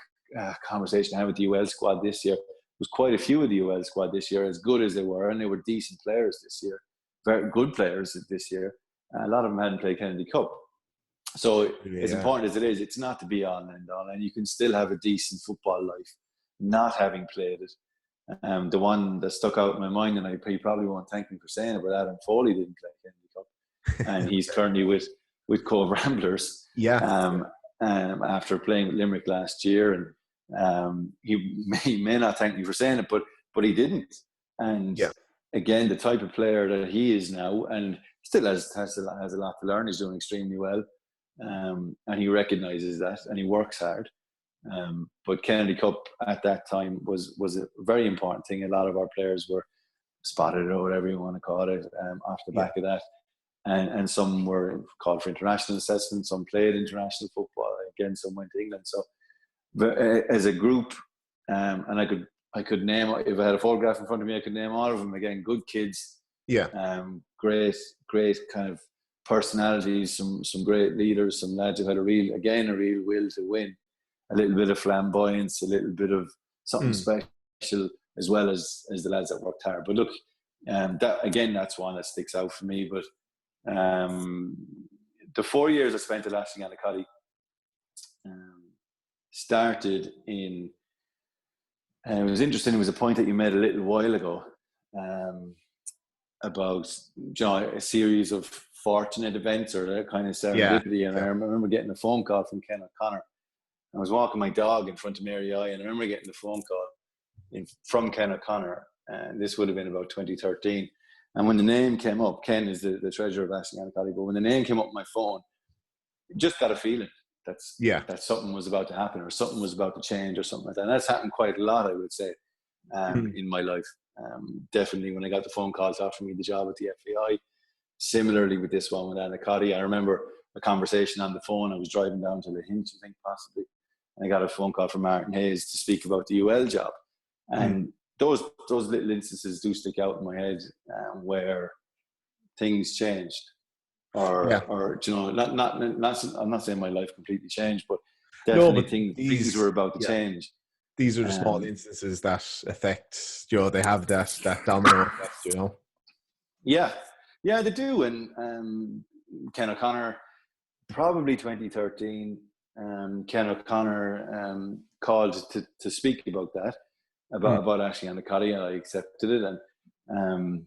conversation I had with the UL squad this year. There was quite a few of the UL squad this year, as good as they were, and they were decent players this year, very good players this year. A lot of them hadn't played Kennedy Cup. So as important as it is, it's not the be all and end all, and you can still have a decent football life not having played it. The one that stuck out in my mind, and he probably won't thank me for saying it, but Adam Foley didn't play Kennedy Cup, and he's currently with Cove Ramblers. After playing with Limerick last year, and he may not thank me for saying it, but he didn't. And again, the type of player that he is now, and still has a lot to learn. He's doing extremely well, and he recognises that, and he works hard. But Kennedy Cup at that time was a very important thing. A lot of our players were spotted, or whatever you want to call it, off the back of that. And some were called for international assessment, some played international football, again, some went to England. So as a group, and I could name, if I had a photograph in front of me, I could name all of them. Again, good kids. Great kind of personalities, some great leaders, some lads who had a real will to win, a little bit of flamboyance, a little bit of something special, as well as the lads that worked hard. But look, that's one that sticks out for me. But the 4 years I spent at Annacotty started in, and it was interesting. It was a point that you made a little while ago about a series of fortunate events, or that kind of serendipity. And I remember getting a phone call from Ken O'Connor. I was walking my dog in front of Mary I, and I remember getting the phone call from Ken O'Connor, and this would have been about 2013. And when the name came up, Ken is the treasurer of Annacotty, but when the name came up on my phone, just got a feeling that something was about to happen, or something was about to change, or something like that. And that's happened quite a lot, I would say, in my life. Definitely when I got the phone calls offering me the job at the FAI. Similarly with this one with Annacotty, I remember a conversation on the phone. I was driving down to the Hinch, I think, possibly, and I got a phone call from Martin Hayes to speak about the UL job. And those little instances do stick out in my head, where things changed, or I'm not saying my life completely changed, but definitely things were about to change. These are the small instances that affect, they have that domino effect, Yeah, they do. And Ken O'Connor, probably 2013, Ken O'Connor called to speak about that, about Annacotty, and I accepted it. And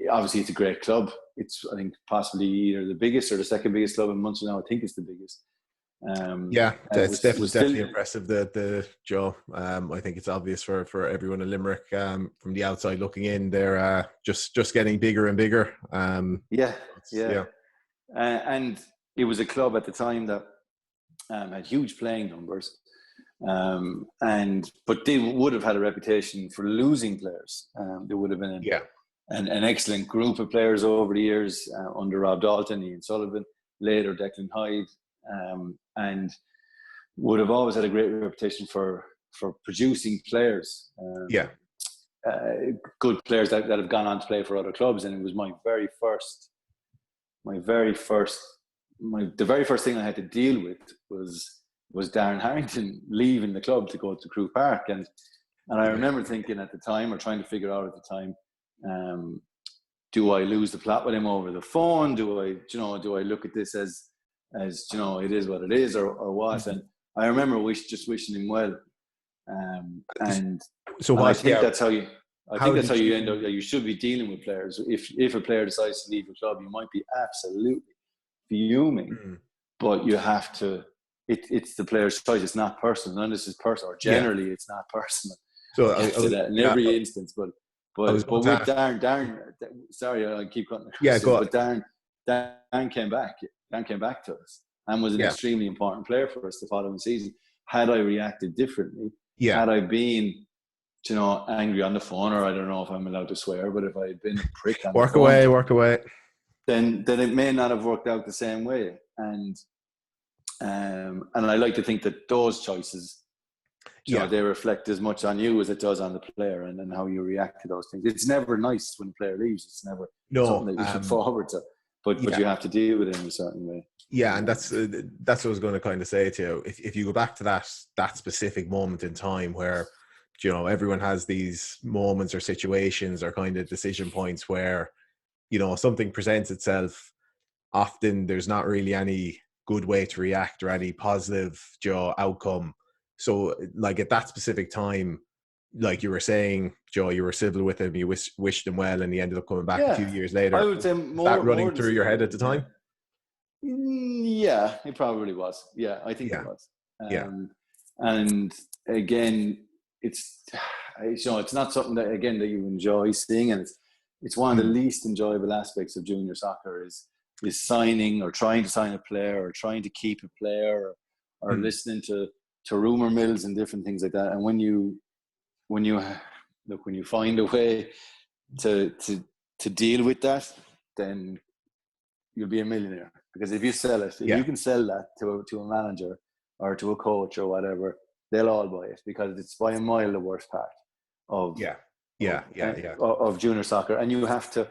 obviously it's a great club. it's, I think, possibly either the biggest or the second biggest club in Munster now. I think it's the biggest. Yeah, it's definitely still impressive. The Joe, I think it's obvious for everyone in Limerick, from the outside looking in. They're just getting bigger and bigger. Yeah. Yeah. And it was a club at the time that had huge playing numbers, but they would have had a reputation for losing players. There would have been an excellent group of players over the years, under Rob Dalton, Ian Sullivan, later Declan Hyde, and would have always had a great reputation for producing players. Good players that have gone on to play for other clubs. And it was the very first thing I had to deal with was Darren Harrington leaving the club to go to Crewe Park. And I remember thinking at the time, or trying to figure out at the time, do I lose the plot with him over the phone? Do I look at this as it is what it is, or what? And I remember just wishing him well. I think that's how you end up. You should be dealing with players. If a player decides to leave a club, you might be absolutely fuming, but you have to. It's the player's choice. It's not personal. None of this is personal. Or generally, it's not personal. So in every instance, but with Darren. Sorry, I keep cutting. Go on. But Darren came back. Darren came back to us and was an extremely important player for us the following season. Had I reacted differently, had I been, angry on the phone, or I don't know if I'm allowed to swear, but if I had been a prick on the phone, work away, then it may not have worked out the same way. And I like to think that those choices, they reflect as much on you as it does on the player, and then how you react to those things. It's never nice when a player leaves. It's never something that you look forward to. But you have to deal with it in a certain way. Yeah, and that's what I was going to kind of say to you. If you go back to that specific moment in time where, everyone has these moments or situations or kind of decision points where, something presents itself, often there's not really any good way to react or any positive, outcome. So, like, at that specific time, like you were saying, Joe, you were civil with him, you wished him well, and he ended up coming back a few years later. I would say that running through your head at the time? Yeah, it probably was. Yeah, I think it was. And again, it's not something that you enjoy seeing, and it's one of the least enjoyable aspects of junior soccer is signing or trying to sign a player or trying to keep a player or listening to rumor mills and different things like that. And when you find a way to deal with that, then you'll be a millionaire. Because if you sell it, if you can sell that to a manager or to a coach or whatever, they'll all buy it, because it's by a mile the worst part of junior soccer. And you have to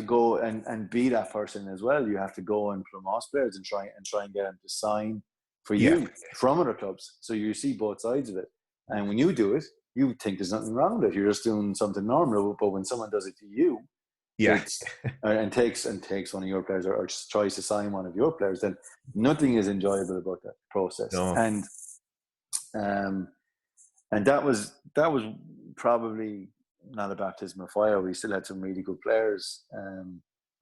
go and be that person as well. You have to go and promote players and try and get them to sign for you from other clubs. So you see both sides of it. And when you do it, you think there's nothing wrong with it. You're just doing something normal. But when someone does it to you, and takes one of your players or just tries to sign one of your players, then nothing is enjoyable about that process. No. And that was probably not a baptism of fire. We still had some really good players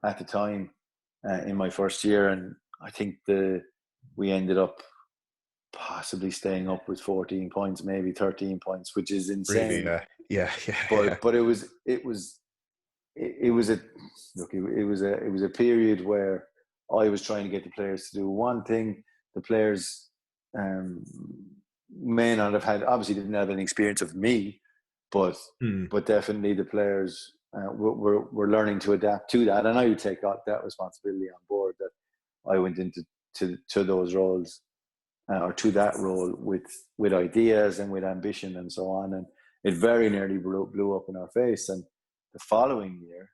at the time in my first year, and I think we ended up possibly staying up with 14 points, maybe 13 points, which is insane. Really, but it was a period where I was trying to get the players to do one thing. The players may not have had, obviously didn't have any experience of me, but definitely the players were learning to adapt to that, and I would take that responsibility on board, that I went into those roles or to that role with ideas and with ambition and so on, and it very nearly blew up in our face. And the following year,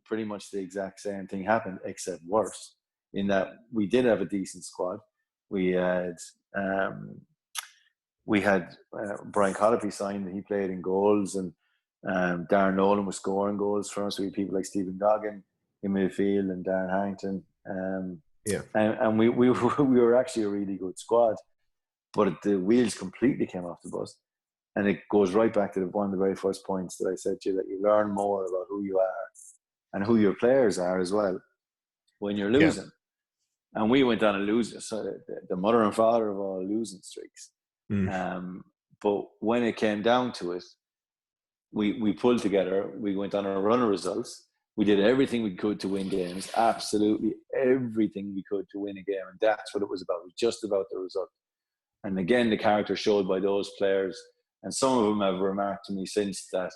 pretty much the exact same thing happened, except worse, in that we did have a decent squad. We had Brian Colopy signed, and he played in goals, and Darren Nolan was scoring goals for us. We had people like Stephen Goggin in midfield and Darren Harrington. And we were actually a really good squad, but the wheels completely came off the bus. And it goes right back to one of the very first points that I said to you, that you learn more about who you are and who your players are as well when you're Yeah. losing. And we went on a losing, so the mother and father of all losing streaks. But when it came down to it, we pulled together. We went on a run of results. We did everything we could to win games, absolutely everything we could to win a game. And that's what it was about. It was just about the result. And again, the character showed by those players. And some of them have remarked to me since that,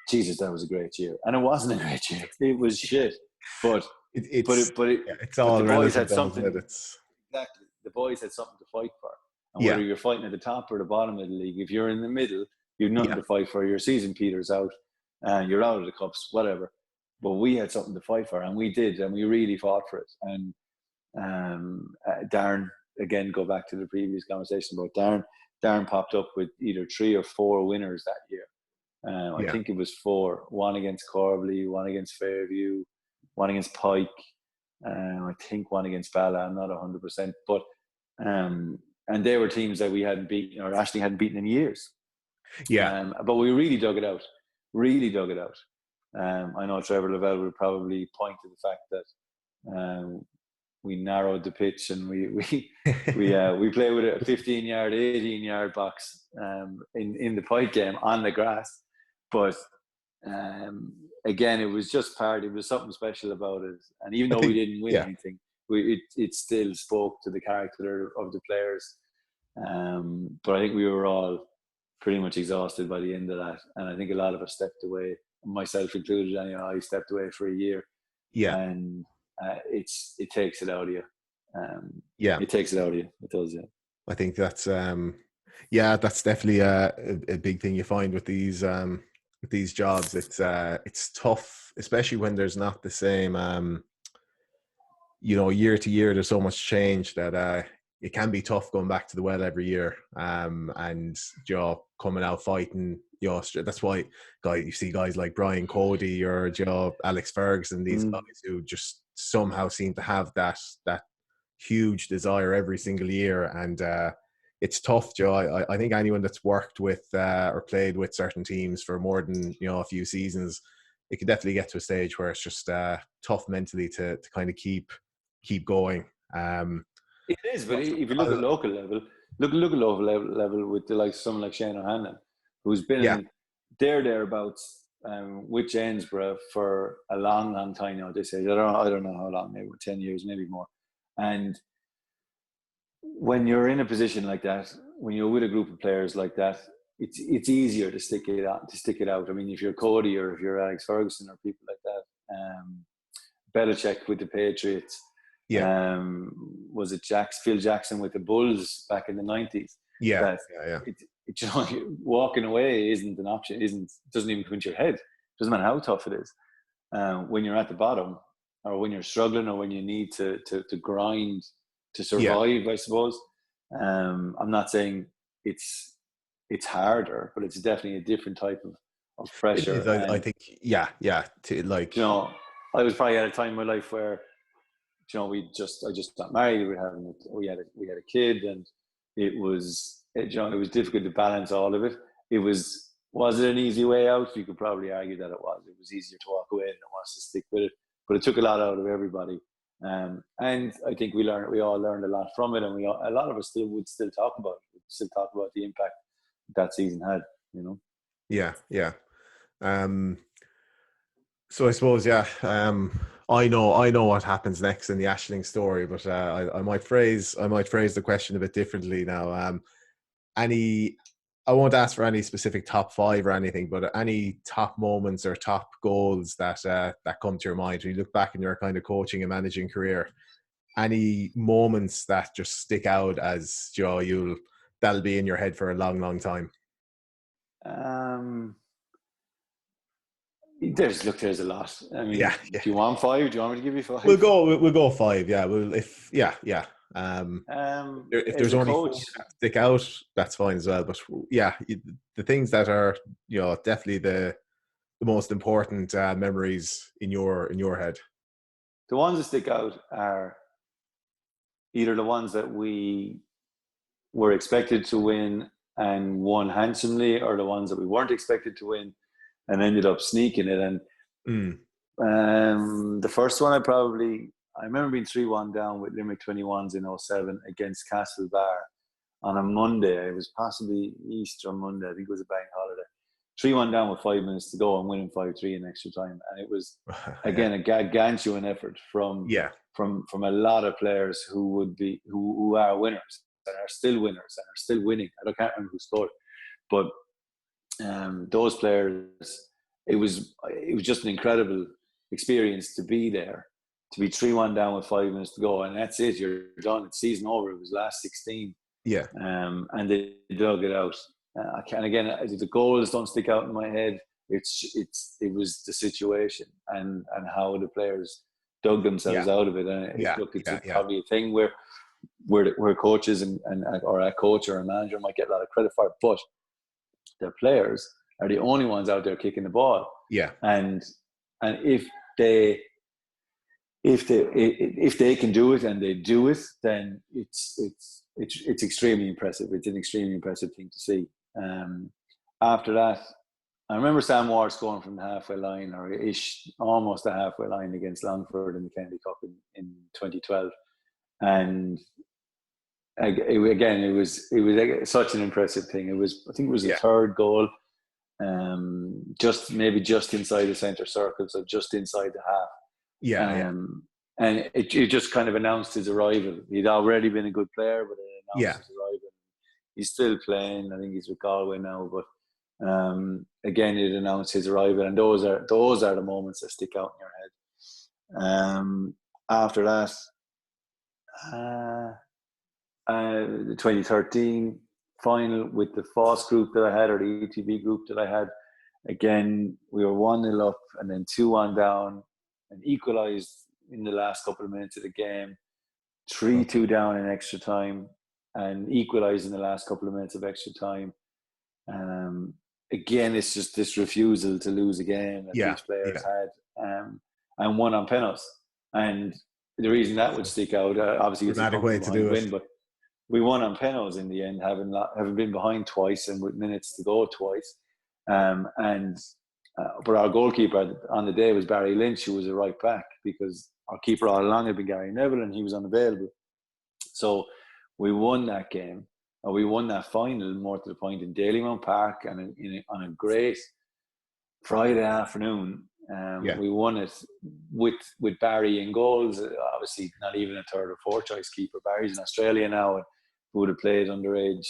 Jesus, that was a great year. And it wasn't a great year. It was shit. But it's the all boys had relative, something. Exactly. The boys had something to fight for. And Yeah. whether you're fighting at the top or the bottom of the league, if you're in the middle, you've nothing to fight for. Your season peters out, and you're out of the cups, whatever. But we had something to fight for, and we did, and we really fought for it. And Darren, again, go back to the previous conversation about Darren. Darren popped up with either 3 or 4 winners that year. I think it was 4. 1 against Corbley, 1 against Fairview, 1 against Pike. I think 1 against Bala. I'm not 100%, but and they were teams that we hadn't beaten, or Ashling hadn't beaten in years. Yeah. But we really dug it out. I know Trevor Lavelle would probably point to the fact that we narrowed the pitch and we played with a 15-yard, 18-yard box in the Pike game on the grass. But again, it was just it was something special about it. And even though we didn't win anything, it still spoke to the character of the players. But I think we were all pretty much exhausted by the end of that. And I think a lot of us stepped away, myself included. Anyway, I stepped away for a year. Yeah. And it takes it out of you. It takes it out of you. It does, yeah. I think that's that's definitely a big thing you find with these jobs. It's tough, especially when there's not the same year to year. There's so much change that it can be tough going back to the well every year, and coming out fighting. That's why you see guys like Brian Cody or Alex Ferguson, these guys who just somehow seem to have that huge desire every single year. And it's tough, Joe. I think anyone that's worked with or played with certain teams for more than a few seasons, it can definitely get to a stage where it's just tough mentally to kind of keep going. It is, but if you look at local level, look at local level with the likes of someone like Shane O'Hanlon, who's been thereabouts with Gainsborough for a long, long time now. They say I don't know how long, maybe 10 years, maybe more. And when you're in a position like that, when you're with a group of players like that, it's easier to stick it out. I mean, if you're Cody or if you're Alex Ferguson or people like that, Belichick with the Patriots. Yeah. Was it Phil Jackson with the Bulls back in the 90s? Yeah. Walking away isn't an option. Doesn't even come into your head. Doesn't matter how tough it is. When you're at the bottom, or when you're struggling, or when you need to grind to survive, I suppose. I'm not saying it's harder, but it's definitely a different type of pressure. It is, I think, I was probably at a time in my life where, I just got married. We had a kid, and it was difficult to balance all of it. Was it an easy way out? You could probably argue that it was. It was easier to walk away than it was to stick with it, but it took a lot out of everybody. And I think we all learned a lot from it, and a lot of us would still talk about it. We'd still talk about the impact that season had. Yeah. So I suppose, I know what happens next in the Ashling story, but I might phrase the question a bit differently now. I won't ask for any specific top 5 or anything, but any top moments or top goals that come to your mind when you look back in your kind of coaching and managing career. Any moments that just stick out as that'll be in your head for a long, long time. There's a lot. I mean, do you want 5? Do you want me to give you 5? We'll go 5. Yeah. If there's only 4 that stick out, that's fine as well. But the things that are definitely the most important memories in your head. The ones that stick out are either the ones that we were expected to win and won handsomely, or the ones that we weren't expected to win and ended up sneaking it. And The first one I remember being 3-1 down with Limerick 21s in '07 against Castlebar on a Monday. It was possibly Easter Monday. I think it was a bank holiday. 3-1 down with 5 minutes to go and winning 5-3 in extra time. And it was, again, a gargantuan effort from a lot of players who are winners and are still winners and are still winning. I can't remember who scored. But those players, it was just an incredible experience to be there, to be 3-1 down with 5 minutes to go, and that's it. You're done. It's season over. It was last 16. Yeah. And they dug it out. And again, the goals don't stick out in my head. It was the situation and how the players dug themselves out of it. And it's probably a thing where coaches or a coach or a manager might get a lot of credit for it, but their players are the only ones out there kicking the ball. Yeah. And if they can do it and they do it, then it's extremely impressive. It's an extremely impressive thing to see. After that, I remember Sam Ward scoring from the halfway line, or almost the halfway line against Longford in the Kennedy Cup in 2012, and it was such an impressive thing. I think it was the third goal, just inside the centre circle, so just inside the half. And it just kind of announced his arrival. He'd already been a good player, but it announced his arrival. He's still playing. I think he's with Galway now, but again, it announced his arrival, and those are the moments that stick out in your head. After that, the 2013 final with the FOSS group that I had, or the ETV group that I had, again, we were 1-0 up and then 2-1 down and equalised in the last couple of minutes of the game, 3-2 down in extra time and equalised in the last couple of minutes of extra time. Again, it's just this refusal to lose a game that these players had, and won on penalties. And the reason that would stick out, obviously, it's a way to do win, but we won on penalties in the end, having been behind twice and with minutes to go twice. But our goalkeeper on the day was Barry Lynch, who was a right back, because our keeper all along had been Gary Neville and he was unavailable. So we won that game. We won that final, more to the point, in Dalymount Park, and on a great Friday afternoon. We won it with Barry in goals. Obviously, not even a third or fourth choice keeper. Barry's in Australia now, who would have played underage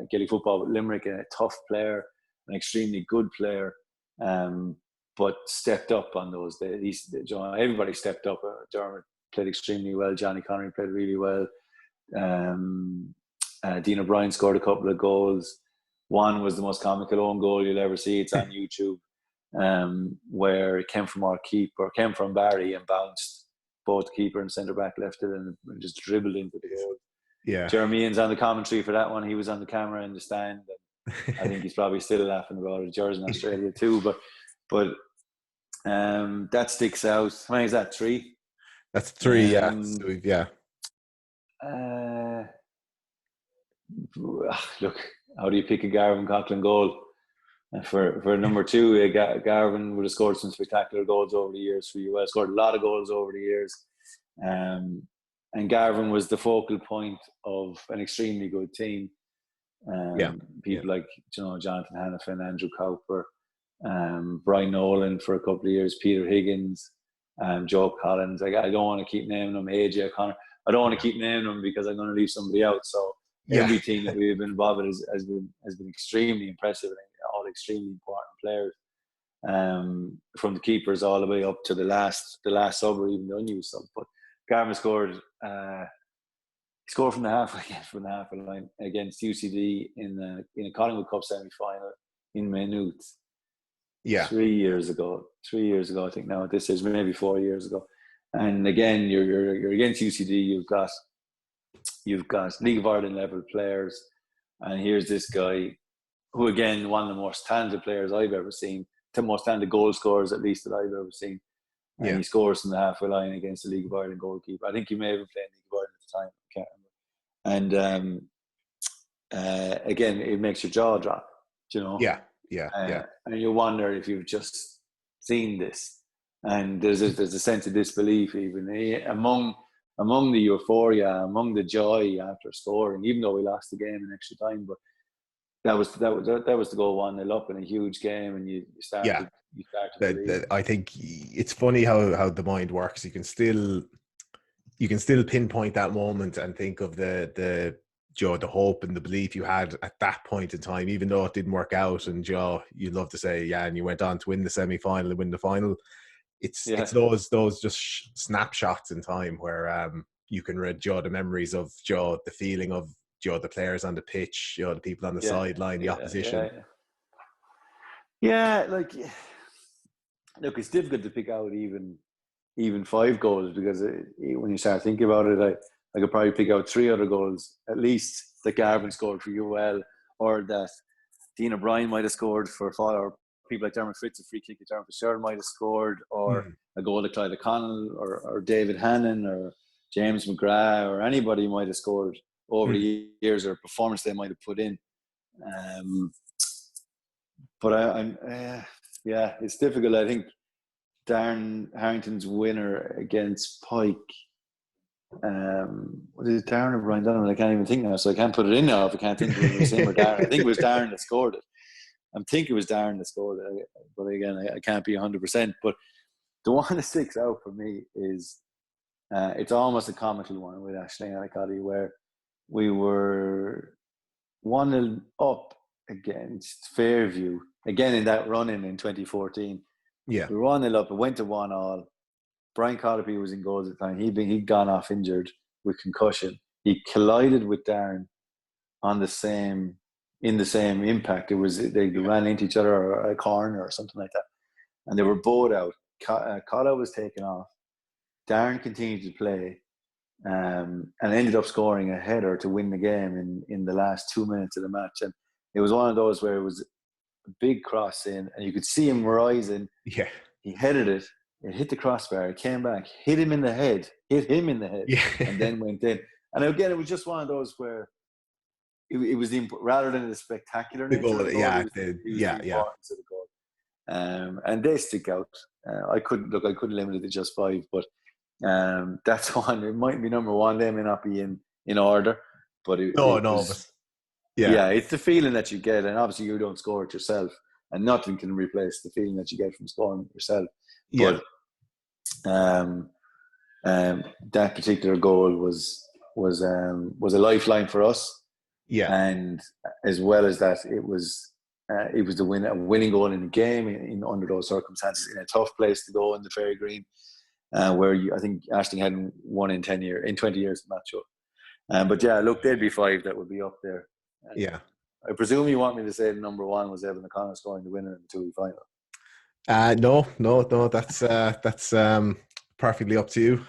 Gaelic football with Limerick, and a tough player, an extremely good player, but stepped up on those days. Everybody stepped up. Dermot played extremely well. Johnny Connery played really well. Dean O'Brien scored a couple of goals. One was the most comical own goal you'll ever see. It's on YouTube, where it came from Barry and bounced. Both keeper and centre back left it and just dribbled into the goal. Yeah, Jeremy Ian's on the commentary for that one. He was on the camera in the stand. I think he's probably still laughing about it. George in Australia too, but that sticks out. How many is that? 3? That's 3. Yeah. Look, how do you pick a Garvin Coughlin goal? For number 2, Garvin would have scored some spectacular goals over the years for US. Scored a lot of goals over the years, and Garvin was the focal point of an extremely good team. People like Jonathan Hannafin, Andrew Cowper, Brian Nolan for a couple of years, Peter Higgins, Joe Collins. I don't want to keep naming them. AJ O'Connor. I don't want to keep naming them because I'm going to leave somebody out. So every team that we've been involved with has been extremely impressive, and all extremely important players. From the keepers all the way up to the last sub, or even the unused sub. But Garvin scored. He scored from the halfway line against UCD in a Collingwood Cup semi-final in Maynooth. 3 years ago, I think now. This is maybe 4 years ago. And again, you're against UCD. You've got League of Ireland level players, and here's this guy who, again, one of the most talented players I've ever seen, the most talented goal scorers at least that I've ever seen. And he scores from the halfway line against the League of Ireland goalkeeper. I think he may have been playing League of Ireland at the time. I can't remember. And again, it makes your jaw drop. And you wonder if you've just seen this. And there's a sense of disbelief even among the euphoria, among the joy after scoring, even though we lost the game in extra time. But that was to go 1-0 up in a huge game, and you start Yeah. to believe. I think it's funny how the mind works. You can still pinpoint that moment and think of the hope and the belief you had at that point in time, even though it didn't work out. And you'd love to say, yeah, and you went on to win the semi-final and win the final. It's those just snapshots in time where you can read the memories of the feeling of the players on the pitch, the people on the sideline, the opposition. Like, look, it's difficult to pick out even 5 goals, because when you start thinking about it, I could probably pick out 3 other goals at least that Garvin scored for UL, or that Dean O'Brien might have scored for Fall, or people like Dermot Fitz, a free kick that Dermot Fitzgerald might have scored, or a goal that Clyde O'Connell or David Hannon or James McGrath or anybody might have scored over the years, or a performance they might have put in. But it's difficult. I think Darren Harrington's winner against Pike, what is it, Darren or Brian Donovan? I can't even think now, so I can't put it in now if I can't think of it was him or Darren. I think it was Darren that scored it. I think it was Darren that scored it, but again, I can't be 100%. But the one that sticks out for me is it's almost a comical one with Aisling Annacotty, where we were 1-0 up against Fairview again in that run-in in 2014. Yeah, we were 1-0 up. It went to 1-1. Brian Colopy was in goals at the time. He'd gone off injured with concussion. He collided with Darren in the same impact. It was they ran into each other or a corner or something like that, and they were both out. Colo was taken off. Darren continued to play, and ended up scoring a header to win the game in the last 2 minutes of the match. And it was one of those where it was a big cross in, and you could see him rising. Yeah, he headed it. It hit the crossbar. It came back, hit him in the head, and then went in. And again, it was just one of those where it was rather than the spectacular nature of the goal, the importance of the goal. And they stick out. I couldn't limit it to just 5, but that's one. It might be number 1. They may not be in order, but it's the feeling that you get, and obviously you don't score it yourself, and nothing can replace the feeling that you get from scoring it yourself. Yeah. But that particular goal was a lifeline for us. Yeah, and as well as that, it was a winning goal in the game in under those circumstances, in a tough place to go in the Ferry Green, where I think Aisling hadn't won in 20 years the match up. But yeah, look, there'd be 5 that would be up there. I presume you want me to say number 1 was Evan O'Connor scoring the winner in the 2-week final. No, that's perfectly up to you.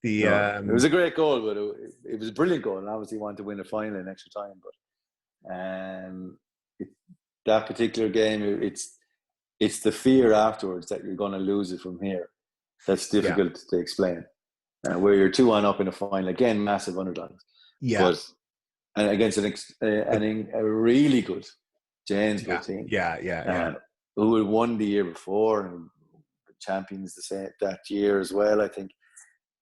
It was a great goal, but it was a brilliant goal, and obviously wanted to win a final in extra time. But that particular game, it's the fear afterwards that you're going to lose it from here. That's difficult to explain. Where you're 2-1 up in a final, again, massive underdogs. Yeah, and against a really good Janesville team. Who had won the year before and champions that year as well, I think.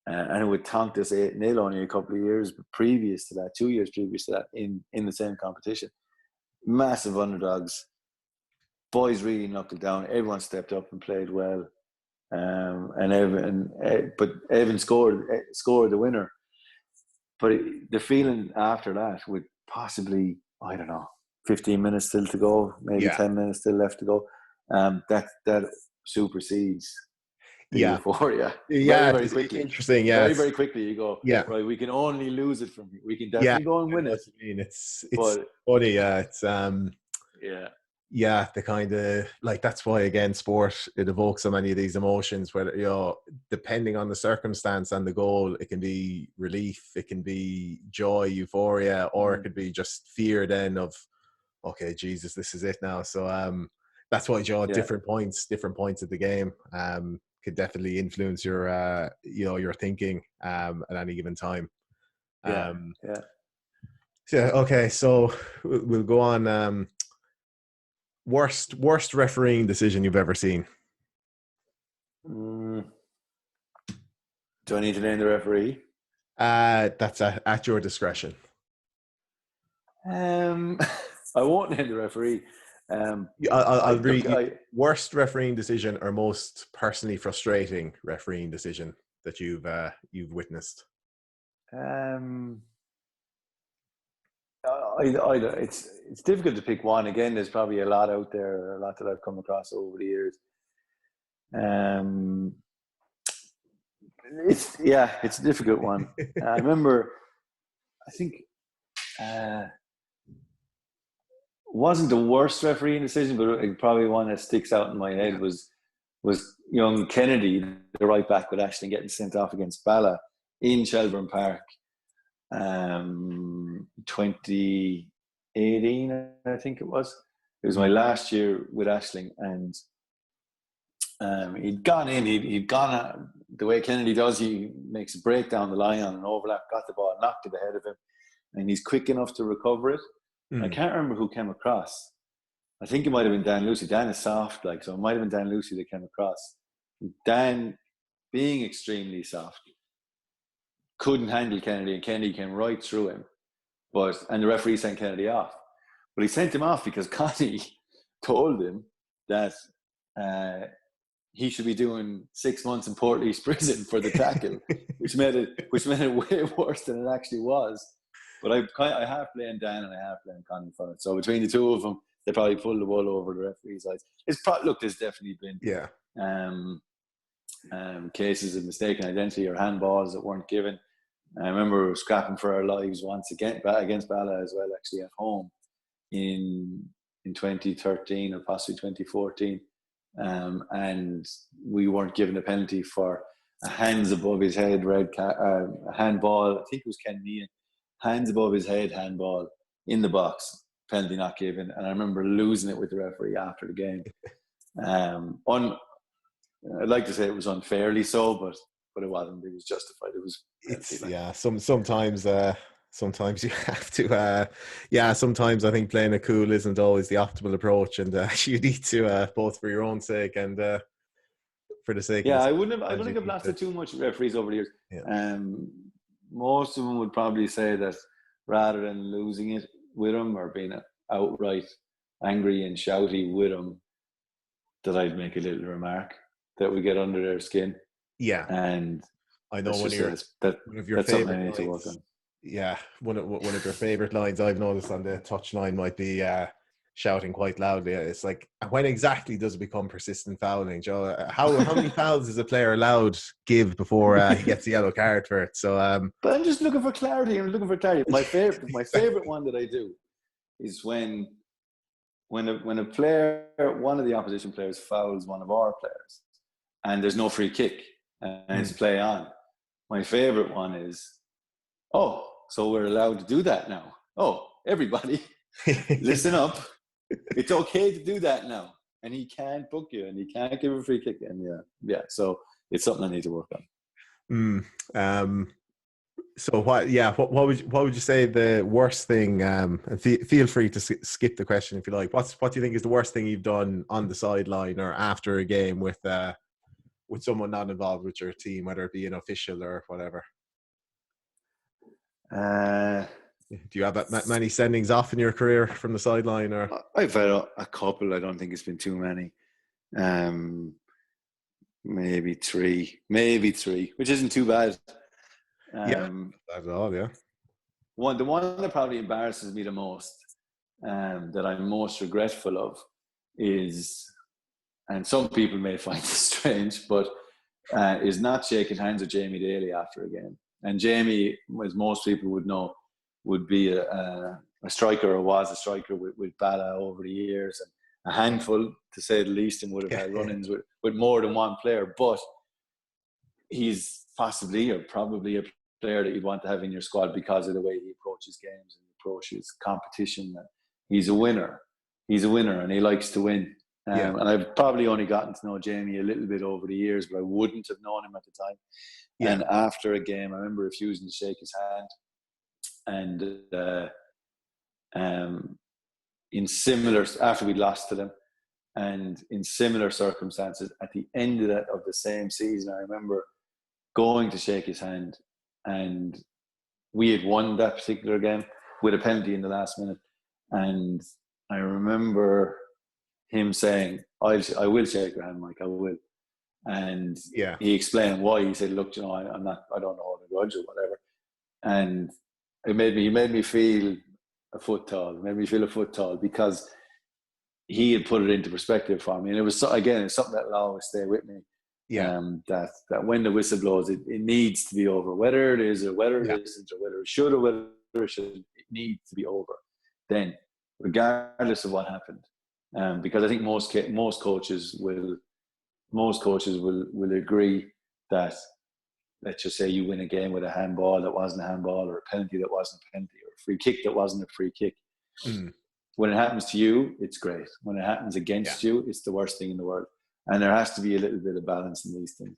And who had tonked us 8-0 only a couple of years previous to that, 2 years previous to that, in the same competition. Massive underdogs. Boys really knocked it down. Everyone stepped up and played well. But Evan scored the winner. But the feeling after that, with possibly, I don't know, 15 minutes still to go, maybe 10 minutes still left to go, that supersedes the euphoria. Very quickly. Interesting. Very quickly you go, right, we can only lose it from here. We can definitely go and win it. It's funny. It's the kind of, like, that's why, again, sport, it evokes so many of these emotions where, depending on the circumstance and the goal, it can be relief, it can be joy, euphoria, or it could be just fear then of, okay, Jesus, this is it now. So that's why, different points of the game could definitely influence your your thinking at any given time. Okay, so we'll go on. Worst refereeing decision you've ever seen? Do I need to name the referee? That's at your discretion. I won't name the referee. I'll read worst refereeing decision or most personally frustrating refereeing decision that you've witnessed. It's difficult to pick one. Again, there's probably a lot out there, a lot that I've come across over the years. It's a difficult one. I remember, I think, wasn't the worst refereeing decision, but probably one that sticks out in my head was young Kennedy, the right back with Ashling, getting sent off against Bala in Shelbourne Park, 2018, I think it was. It was my last year with Ashling, and he'd gone in. He'd gone the way Kennedy does. He makes a break down the line on an overlap, got the ball, knocked it ahead of him, and he's quick enough to recover it. I can't remember who came across. I think it might have been Dan Lucy. Dan is soft, so it might have been Dan Lucy that came across. Dan, being extremely soft, couldn't handle Kennedy, and Kennedy came right through him. And the referee sent Kennedy off. But he sent him off because Connie told him that he should be doing 6 months in Portlaoise prison for the tackle, which made it way worse than it actually was. But I half blame Dan and I half blame Connie for it. So between the two of them, they probably pulled the wool over the referee's eyes. There's definitely been cases of mistaken identity or handballs that weren't given. I remember scrapping for our lives once again against Bala as well, actually at home in 2013 or possibly 2014, and we weren't given a penalty for a hands above his head handball. I think it was Ken Meehan, hands above his head handball in the box, penalty not given. And I remember losing it with the referee after the game. I'd like to say it was unfairly so, but it wasn't. It was justified. It was. Sometimes you have to. Sometimes I think playing it cool isn't always the optimal approach, and you need to both for your own sake and for the sake. Yeah, I don't think I've lasted too much referees over the years. Yeah. Most of them would probably say that rather than losing it with them or being outright angry and shouty with them, that I'd make a little remark that would get under their skin. Yeah, and I know one of your favorite lines. Yeah, one of your favorite lines I've noticed on the touchline might be shouting quite loudly. It's like, when exactly does it become persistent fouling, Joe? How many fouls is a player allowed give before he gets the yellow card for it? So, but I'm just looking for clarity. My favorite one that I do is when a player, one of the opposition players, fouls one of our players, and there's no free kick and it's play on. My favorite one is, oh, so we're allowed to do that now. Oh, everybody, listen up. It's okay to do that now. And he can't book you and he can't give a free kick. And so it's something I need to work on. So what would you say the worst thing, and feel free to skip the question if you like. What do you think is the worst thing you've done on the sideline or after a game with someone not involved with your team, whether it be an official or whatever? Do you have many sendings off in your career from the sideline? Or I've had a couple. I don't think it's been too many. Maybe three, which isn't too bad. Not at all. Yeah. The one that probably embarrasses me the most, that I'm most regretful of, is, and some people may find this strange, but is not shaking hands with Jamie Daly after a game. And Jamie, as most people would know, would be a striker, or was a striker with Bala over the years, and a handful, to say the least, and would have had run-ins with more than one player. But he's possibly or probably a player that you'd want to have in your squad because of the way he approaches games and approaches competition. He's a winner, and he likes to win. And I've probably only gotten to know Jamie a little bit over the years, but I wouldn't have known him at the time. Yeah. And after a game, I remember refusing to shake his hand. And after we lost to them, And in similar circumstances, at the end of the same season, I remember going to shake his hand, and we had won that particular game with a penalty in the last minute. And I remember him saying, I will shake your hand, Mike, I will. And he explained why. He said, look, I don't know the grudge or whatever. And he made me feel a foot tall, because he had put it into perspective for me. And it was, again, it's something that will always stay with me. That when the whistle blows, it needs to be over. Whether it is, or whether it isn't, or whether it should, or whether it shouldn't, it needs to be over. Then, regardless of what happened, because I think most coaches will agree that, let's just say you win a game with a handball that wasn't a handball, or a penalty that wasn't a penalty, or a free kick that wasn't a free kick. When it happens to you, it's great. When it happens against you, it's the worst thing in the world. And there has to be a little bit of balance in these things.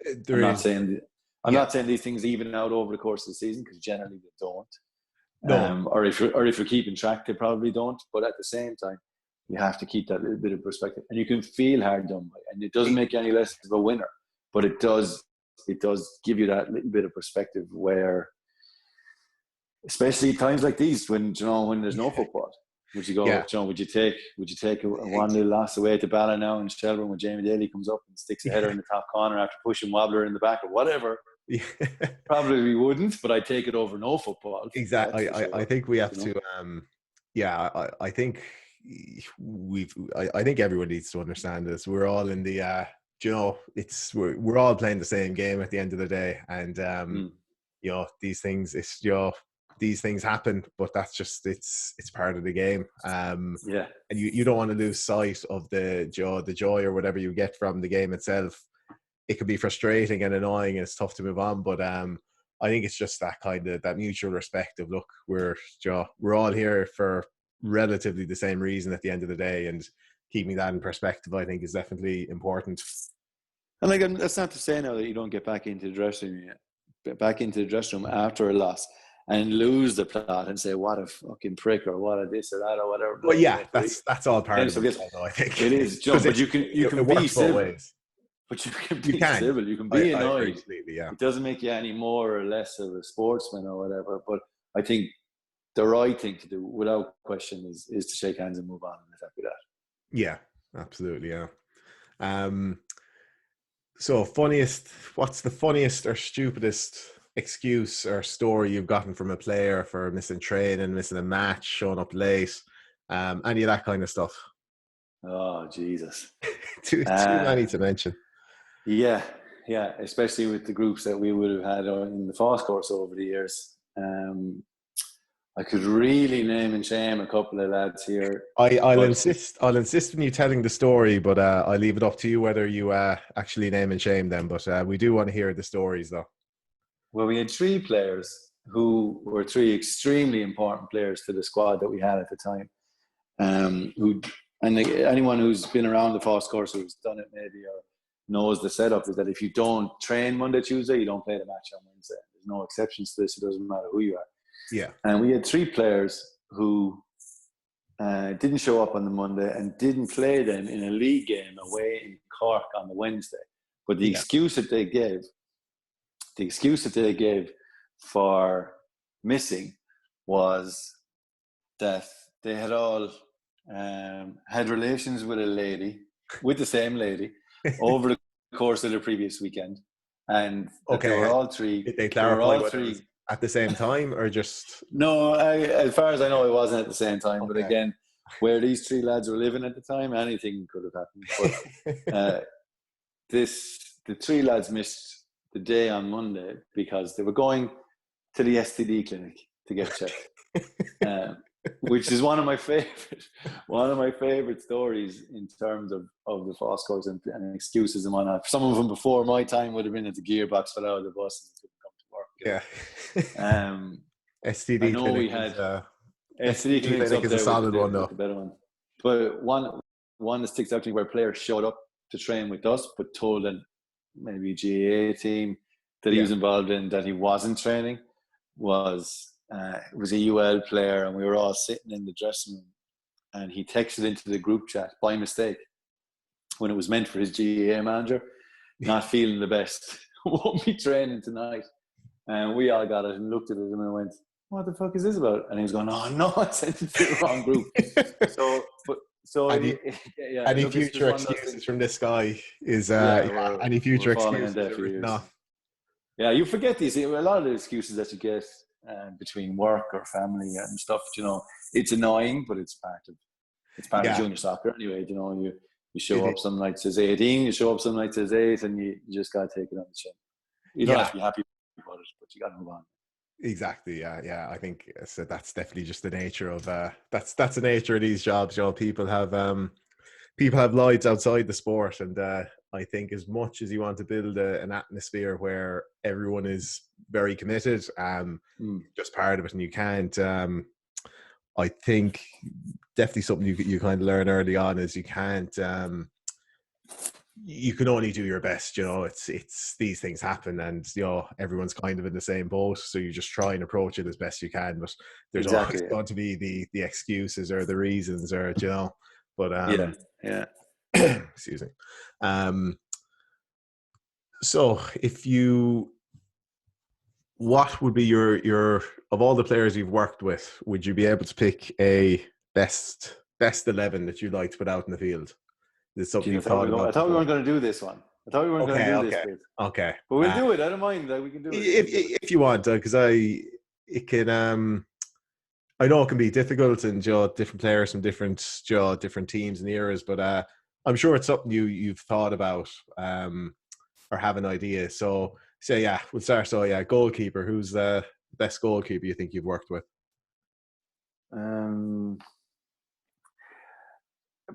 I'm not saying these things even out over the course of the season, because generally they don't. No. Or if you're keeping track, they probably don't. But at the same time, you have to keep that little bit of perspective. And you can feel hard done by, and it doesn't make you any less of a winner, but it does give you that little bit of perspective where, especially times like these, when there's no football, would you go, would you take a one little loss away to Ballina in Shelburne when Jamie Daly comes up and sticks a header in the top corner after pushing Wobbler in the back or whatever? Probably we wouldn't, but I'd take it over no football. Exactly. I think we have to. I think I think everyone needs to understand this. We're all in the. We're all playing the same game at the end of the day, and these things. These things happen, but that's just it's part of the game. And you don't want to lose sight of the joy or whatever you get from the game itself. It can be frustrating and annoying, and it's tough to move on. But I think it's just that mutual respect of, look, we're all here for relatively the same reason at the end of the day, and keeping that in perspective, I think, is definitely important. And that's not to say now that you don't get back into the dressing room after a loss and lose the plot and say, what a fucking prick, or what a this or that or whatever. Well, that's all part of it, I think. It is, John, but you can be civil. But you can be civil. You can be annoyed. It doesn't make you any more or less of a sportsman or whatever. But I think the right thing to do, without question, is to shake hands and move on and let that be that. Yeah, absolutely, yeah. So what's the funniest or stupidest excuse or story you've gotten from a player for missing training, missing a match, showing up late, any of that kind of stuff? Oh, Jesus. too many to mention. Yeah, especially with the groups that we would have had in the fast course over the years. I could really name and shame a couple of lads here. I'll insist on you telling the story, but I'll leave it up to you whether you actually name and shame them. But we do want to hear the stories, though. Well, we had three players who were three extremely important players to the squad that we had at the time. Anyone who's been around the fast course, who's done it maybe or knows the setup, is that if you don't train Monday, Tuesday, you don't play the match on Wednesday. There's no exceptions to this. It doesn't matter who you are. Yeah. And we had three players who didn't show up on the Monday and didn't play then in a league game away in Cork on the Wednesday. But the excuse that they gave for missing was that they had all had relations with the same lady, over the course of the previous weekend, and they were all three. Did they clarify whether it was at the same time or just? No, as far as I know, it wasn't at the same time. Okay. But again, where these three lads were living at the time, anything could have happened. But the three lads missed the day on Monday because they were going to the STD clinic to get checked. Which is one of my favorite stories in terms of the fast course and excuses and whatnot. Some of them before my time would have been at the gearbox, fell out of the bus and couldn't come to work. Yeah. STD I know clinic we had STD clinic is a solid one, though. The better one. But one that sticks out to me, where a player showed up to train with us but told maybe GAA team that he was involved in that he wasn't training, was a UL player, and we were all sitting in the dressing room, and he texted into the group chat by mistake when it was meant for his GAA manager, not feeling the best. Won't be training tonight. And we all got it and looked at it and I went, what the fuck is this about? And he was going, oh no, I sent it to the wrong group. Any future excuses from this guy is any future excuses are written off. Yeah, you forget these. A lot of the excuses that you get between work or family and stuff, it's annoying, but it's part of junior soccer anyway. You show up some nights as 18, you show up some nights as 8, and you just gotta take it on the chin. You don't have to be happy about it, but you gotta move on. Exactly. Yeah. I think so. That's definitely just the nature of that's the nature of these jobs. People have lives outside the sport, and I think as much as you want to build an atmosphere where everyone is very committed, just part of it, and you can't. I think definitely something you kind of learn early on is you can't. You can only do your best. It's these things happen, and everyone's kind of in the same boat. So you just try and approach it as best you can. But there's always going to be the excuses or the reasons, or But excuse me. So what would be your of all the players you've worked with, would you be able to pick a best 11 that you'd like to put out in the field? Is something you've thought about? I thought we weren't going to do this one. I thought we weren't going to do this bit. Okay. But we'll do it. I don't mind that we can do it. If you want, because I know it can be difficult, and different players from different teams and eras, but I'm sure it's something you've thought about or have an idea. So we'll start. So goalkeeper. Who's the best goalkeeper you think you've worked with?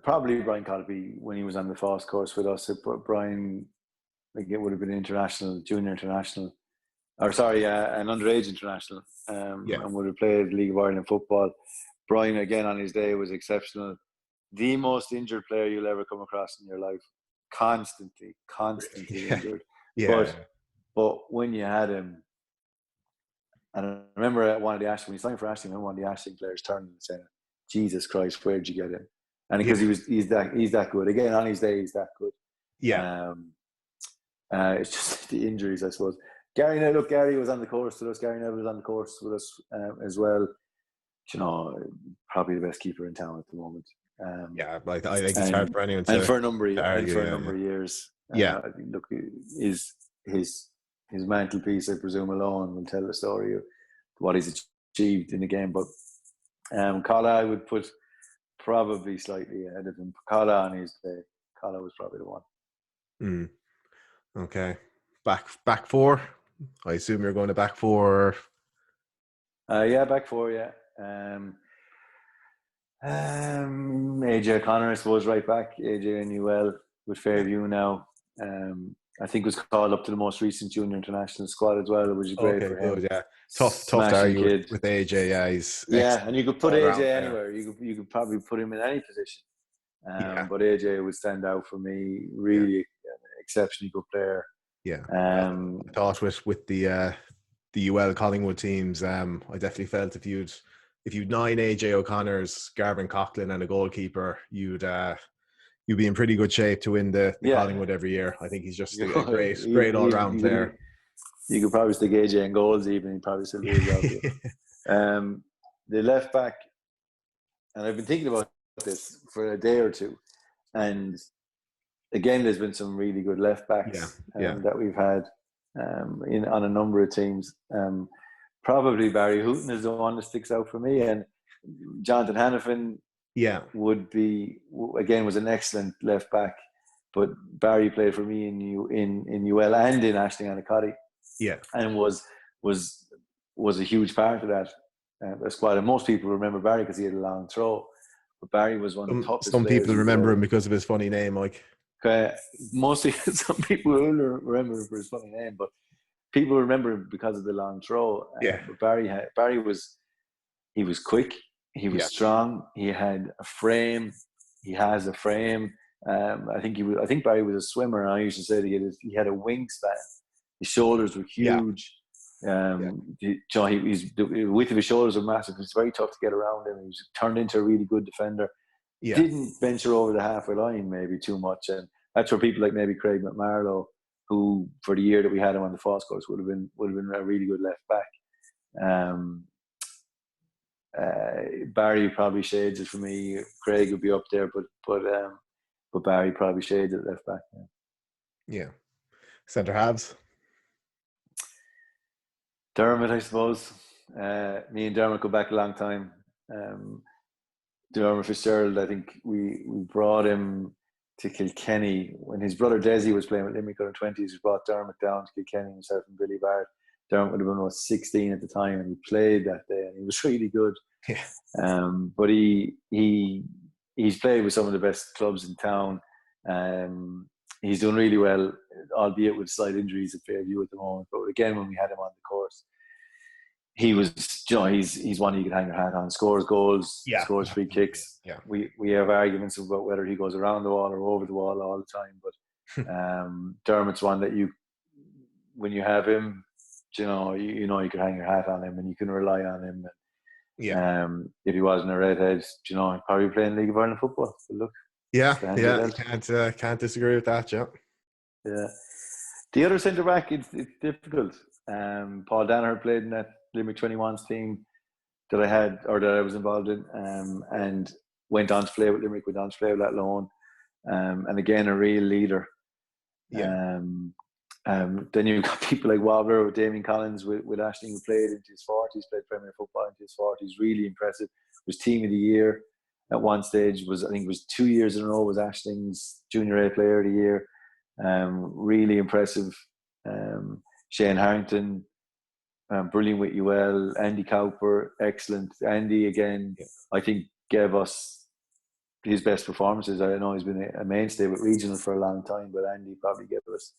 Probably Brian Colby when he was on the FAS course with us. Brian, it would have been international, junior international, an underage international, and would have played League of Ireland football. Brian, again, on his day, was exceptional. The most injured player you'll ever come across in your life. Constantly injured. But when you had him, and I remember at one of the Ashton, when he signed for Ashton, one of the Ashton players turned and said, Jesus Christ, where'd you get him? And because he's that good. Again, on his day, he's that good. Yeah. It's just the injuries, I suppose. Gary was on the course with us. Gary Neville was on the course with us as well. Probably the best keeper in town at the moment. I think it's hard for anyone to. And for a number of years. His mantelpiece, I presume, alone will tell the story of what he's achieved in the game. But Collar, I would put probably slightly ahead of him. Collar on his day. Collar was probably the one. Okay. Back four? I assume you're going to back four. Back four, yeah. AJ O'Connor, I suppose, right back. AJ and UL with Fairview now. I think was called up to the most recent junior international squad as well, which is great for him. Good, yeah. Tough to argue with AJ. Yeah, he's and you could put AJ anywhere. You could probably put him in any position. But AJ would stand out for me. Really exceptionally good player. Yeah. I thought with the UL Collingwood teams, I definitely felt if you'd 9 AJ O'Connors, Garvin Coughlin, and a goalkeeper, you'd be in pretty good shape to win the Collingwood every year. I think he's just a great all round player. You could probably stick AJ in goals even. He'd probably still do his job. The left back, and I've been thinking about this for a day or two, and again, there's been some really good left backs that we've had on a number of teams. Probably Barry Hooton is the one that sticks out for me, and Jonathan Hannafin was an excellent left back, but Barry played for me in UL and in Ashton Annacotty, and was a huge part of that squad. And most people remember Barry because he had a long throw, but Barry was one of the toughest. Some people remember him because of his funny name, Mike. Mostly, some people will remember him for his funny name, but people remember him because of the long throw. But Barry was quick. He was strong. He had a frame. He has a frame. I think Barry was a swimmer. And I used to say that he had a wingspan. His shoulders were huge. The width of his shoulders were massive. It was very tough to get around him. He was turned into a really good defender. Didn't venture over the halfway line maybe too much, and that's where people like maybe Craig McMarlow, who for the year that we had him on the Foss course would have been a really good left back. Barry probably shades it for me. Craig would be up there, but Barry probably shades it left back. Yeah. Centre halves. Dermot, I suppose. Me and Dermot go back a long time. Dermot Fitzgerald, I think we brought him to Kilkenny when his brother Desi was playing with Limerick under 20s. We brought Dermot down to Kilkenny, himself and Billy Barrett. Dermot would have been about 16 at the time, and he played that day, and he was really good. Yeah. But he's played with some of the best clubs in town. He's doing really well, albeit with slight injuries at Fairview at the moment. But again, when we had him on the course, he was, he's one you could hang your hat on. Scores goals, scores free kicks. Yeah. We have arguments about whether he goes around the wall or over the wall all the time. But Dermot's one that when you have him, you could hang your hat on him and you can rely on him. And, if he wasn't a redhead, he'd probably play in League of Ireland football. But look. Yeah. You can't disagree with that, yeah. Yeah. The other centre back, it's difficult. Paul Danaher played in that Limerick 21s team that I was involved in, and went on to play with Limerick, went on to play with that loan, and again a real leader. Yeah. Then you've got people like Wobbler with Damien Collins with Ashling, who played into his 40s, played Premier football into his 40s, really impressive. Was team of the year at one stage. I think it was 2 years in a row was Ashling's Junior A Player of the Year. Really impressive. Shane Harrington, brilliant with UL. Andy Cowper, excellent. Andy again, I think gave us his best performances. I know he's been a mainstay with regional for a long time, but Andy probably gave us.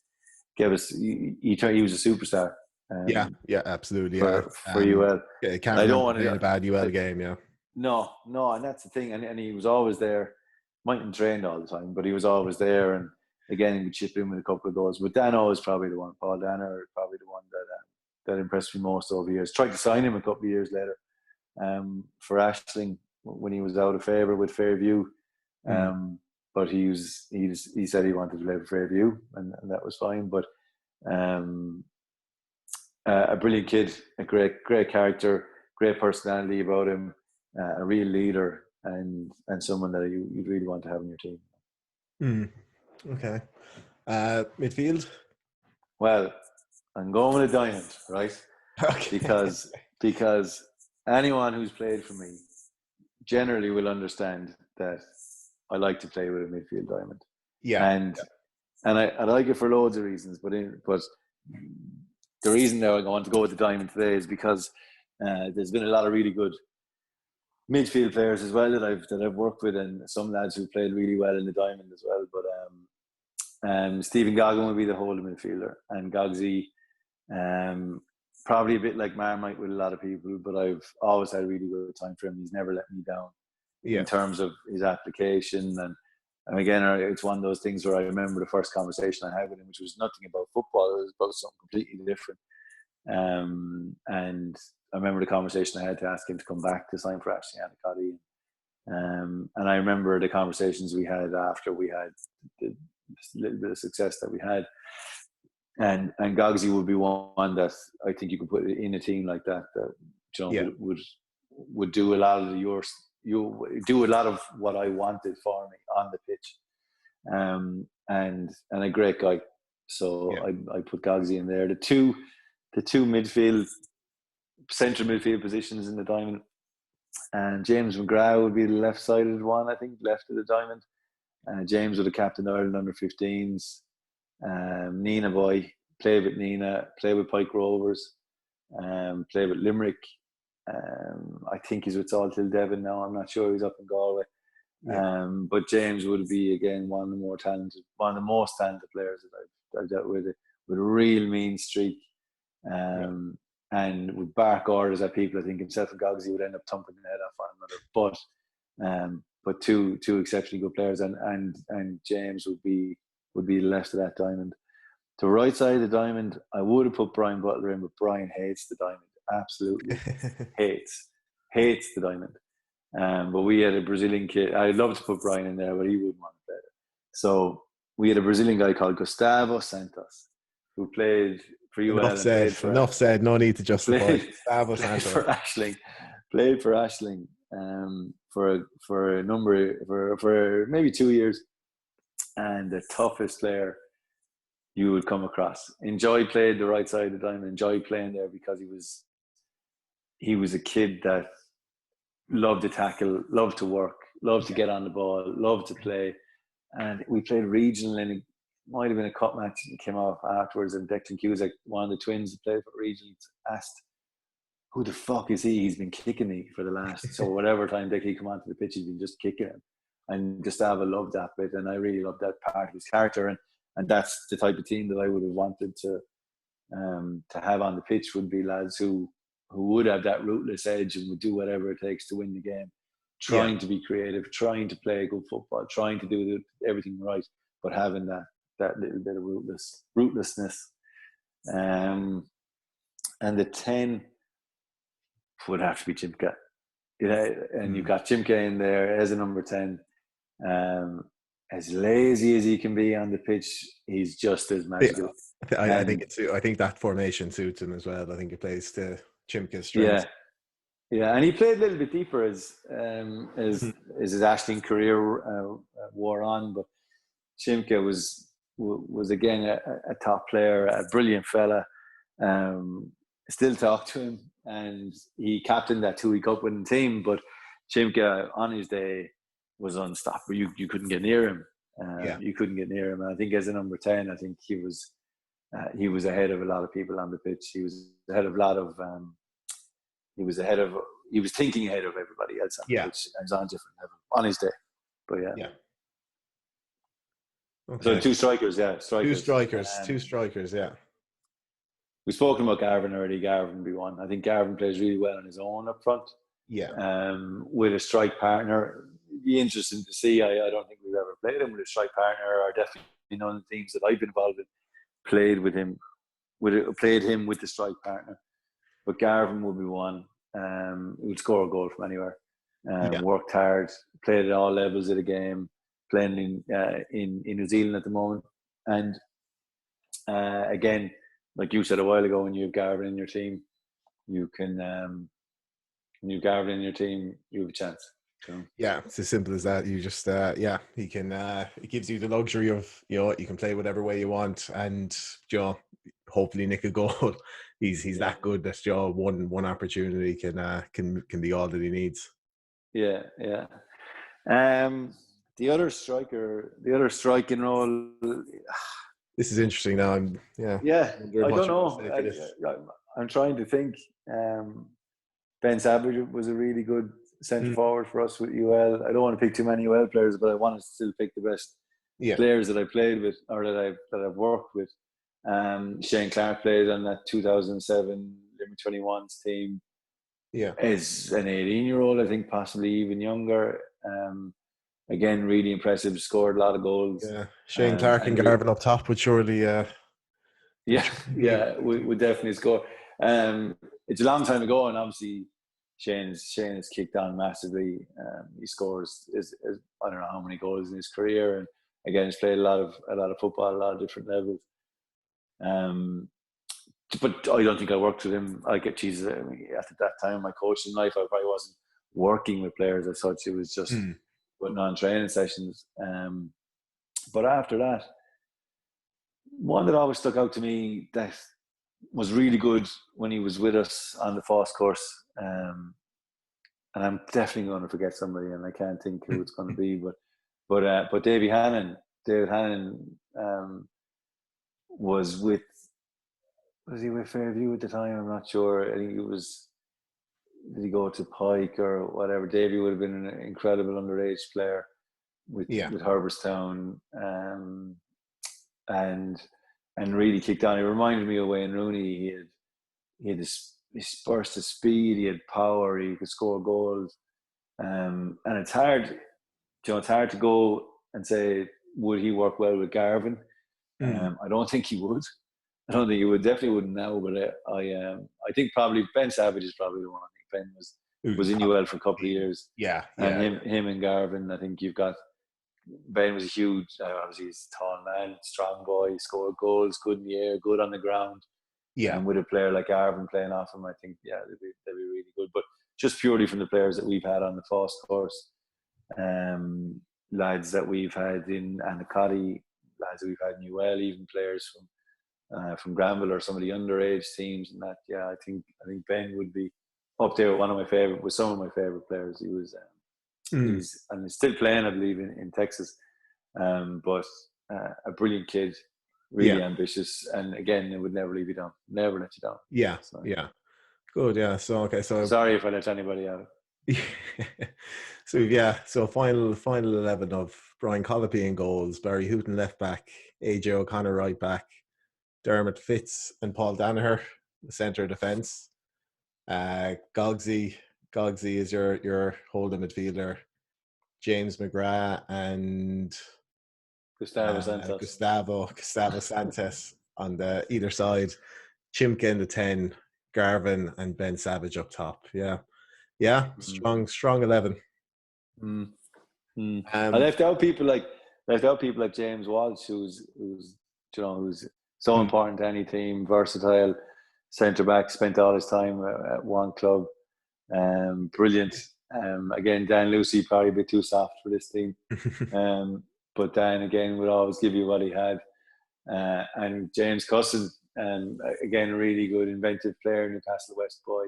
He was a superstar. Yeah, absolutely. For UL. I can't remember playing a bad UL game. Yeah. No, and that's the thing. And he was always there. Mightn't trained all the time, but he was always there. And again, he would chip in with a couple of goals. But Dano is probably the one. Paul Dano is probably the one that impressed me most over the years. Tried to sign him a couple of years later for Ashling when he was out of favour with Fairview. But he said he wanted to play for Fairview, and that was fine. But a brilliant kid, a great character, great personality about him, a real leader, and someone that you'd really want to have in your team. Okay. Midfield? Well, I'm going with a diamond, right? Okay. Because anyone who's played for me generally will understand that I like to play with a midfield diamond. Yeah. And I like it for loads of reasons, but the reason that I want to go with the diamond today is because there's been a lot of really good midfield players as well that I've worked with, and some lads who played really well in the diamond as well. But Stephen Goggin would be the holding midfielder, and Gogsy, probably a bit like Marmite with a lot of people, but I've always had a really good time for him. He's never let me down in terms of his application, and again, it's one of those things where I remember the first conversation I had with him, which was nothing about football. It was about something completely different. And I remember the conversation I had to ask him to come back to sign for Annacotty. And I remember the conversations we had after we had the little bit of success that we had. And Gogsy would be one that I think you could put in a team like that would do a lot of you do a lot of what I wanted for me on the pitch. And a great guy. So I put Gogsy in there. The two central midfield positions in the diamond. And James McGrath would be the left-sided one, I think, left of the diamond. James would have captained Ireland under-15s. Nina boy, played with Nina, played with Pike Rovers, played with Limerick. I think he's with Salthill Devon now. I'm not sure. He's up in Galway. But James would be, again, one of the most talented players that I've dealt with a real mean streak. And would bark orders at people. I think himself and Gogsy would end up thumping the head off one another. But two exceptionally good players, and James would be the left of that diamond. To the right side of the diamond, I would have put Brian Butler in, but Brian hates the diamond. Absolutely hates the diamond. But we had a Brazilian kid. I'd love to put Brian in there, but he wouldn't want it better. So we had a Brazilian guy called Gustavo Santos who played for UL Enough and said. played for Enough said. No need to justify. played, Gustavo played Santos. for Ashling, played for Ashling for a number for maybe 2 years, and the toughest player you would come across. Enjoy played the right side of the diamond. Enjoy playing there because he was a kid that loved to tackle, loved to work, loved to get on the ball, loved to play. And we played regional, and it might have been a cup match that came off afterwards. And Declan Cusack, one of the twins that played for regional, asked, "Who the fuck is he? He's been kicking me for the last..." So whatever time Declan come onto the pitch, he's been just kicking him. And Gustavo loved that bit, and I really loved that part of his character. And that's the type of team that I would have wanted to have on the pitch, would be lads who would have that ruthless edge and would do whatever it takes to win the game, trying to be creative, trying to play good football, trying to do everything right, but having that little bit of ruthlessness. And the 10 would have to be Chimka. And you've got Chimka in there as a number 10. As lazy as he can be on the pitch, he's just as magical. I think that formation suits him as well. I think it plays to Chimka's strengths. Yeah, and he played a little bit deeper as his Ashling career wore on. But Chimka was again a top player, a brilliant fella. Still talk to him, and he captained that 2-week Cup winning team. But Chimka on his day was unstoppable. You couldn't get near him. You couldn't get near him. And I think as a number 10, I think he was ahead of a lot of people on the pitch. He was ahead of a lot of. He was thinking ahead of everybody else on the pitch. And he was on a different level on his day. But yeah. Okay. So two strikers. Two strikers. Yeah. We've spoken about Garvin already. Garvin would be one. I think Garvin plays really well on his own up front. Yeah. With a strike partner, it'd be interesting to see. I don't think we've ever played him with a strike partner, or definitely none of the teams that I've been involved in played him with the strike partner. But Garvin would be one. He would score a goal from anywhere. Worked hard, played at all levels of the game, playing in New Zealand at the moment. And again, like you said a while ago, when you have Garvin in your team, you can. When you have Garvin in your team, you have a chance. So. Yeah, it's as simple as that. You just, he can. It gives you the luxury of, you can play whatever way you want, and hopefully nick a goal. He's that good that one opportunity can be all that he needs. Yeah. The other striking role. This is interesting now. I don't know. I'm trying to think. Ben Savage was a really good centre forward for us with UL. I don't want to pick too many UL players, but I want to still pick the best players that I played with or that I've worked with. Shane Clark played on that 2007 Limerick 21's team. Yeah, as an 18-year-old, I think possibly even younger. Again, really impressive. Scored a lot of goals. Yeah, Shane Clark and Garvin up top would surely. We definitely score. It's a long time ago, and obviously Shane has kicked on massively. He scores I don't know how many goals in his career, and again, he's played a lot of football, a lot of different levels. But I don't think I worked with him. At that time, my coaching life, I probably wasn't working with players as such. It was just putting on training sessions. But after that, one that always stuck out to me that was really good when he was with us on the FOSS course, and I'm definitely going to forget somebody, and I can't think who it's going to be, but David Hannon was he with Fairview at the time? I'm not sure. I think did he go to Pike or whatever? Davey would have been an incredible underage player with Herbertstown, and really kicked on. He reminded me of Wayne Rooney. He had this burst of speed. He had power. He could score goals. And it's hard to go and say, would he work well with Garvin? I don't think he would. I don't think he would. Definitely wouldn't now. But I think probably Ben Savage is probably the one. I think Ben was in UL for a couple of years. Yeah. And him and Garvin, I think you've got Ben was a huge, obviously he's a tall man, strong boy, scored goals, good in the air, good on the ground. Yeah. And with a player like Arvin playing off him, I think, yeah, they'd be really good. But just purely from the players that we've had on the fast course, lads that we've had in Annacotty, lads that we've had in UL, even players from Granville or some of the underage teams and that. Yeah, I think Ben would be up there with some of my favorite players. He's and he's still playing, I believe, in Texas. But a brilliant kid, really ambitious, and again, it would never leave you down, never let you down. Yeah, So, yeah, good. Yeah, so okay, so sorry if I let anybody out. So yeah, so final 11 of Brian Colopy in goals, Barry Hooton left back, AJ O'Connor right back, Dermot Fitz and Paul Danaher the centre defence. Gogsy is your holding midfielder. James McGrath and Gustavo Santos. Gustavo Santos on the either side. Chimka in the 10, Garvin and Ben Savage up top. Yeah, strong 11. I left out people like James Walsh, who's so important to any team, versatile centre back, spent all his time at one club. Brilliant. Again, Dan Lucy probably a bit too soft for this team. But Dan again would always give you what he had. And James Cusson, again, a really good inventive player, Newcastle West boy,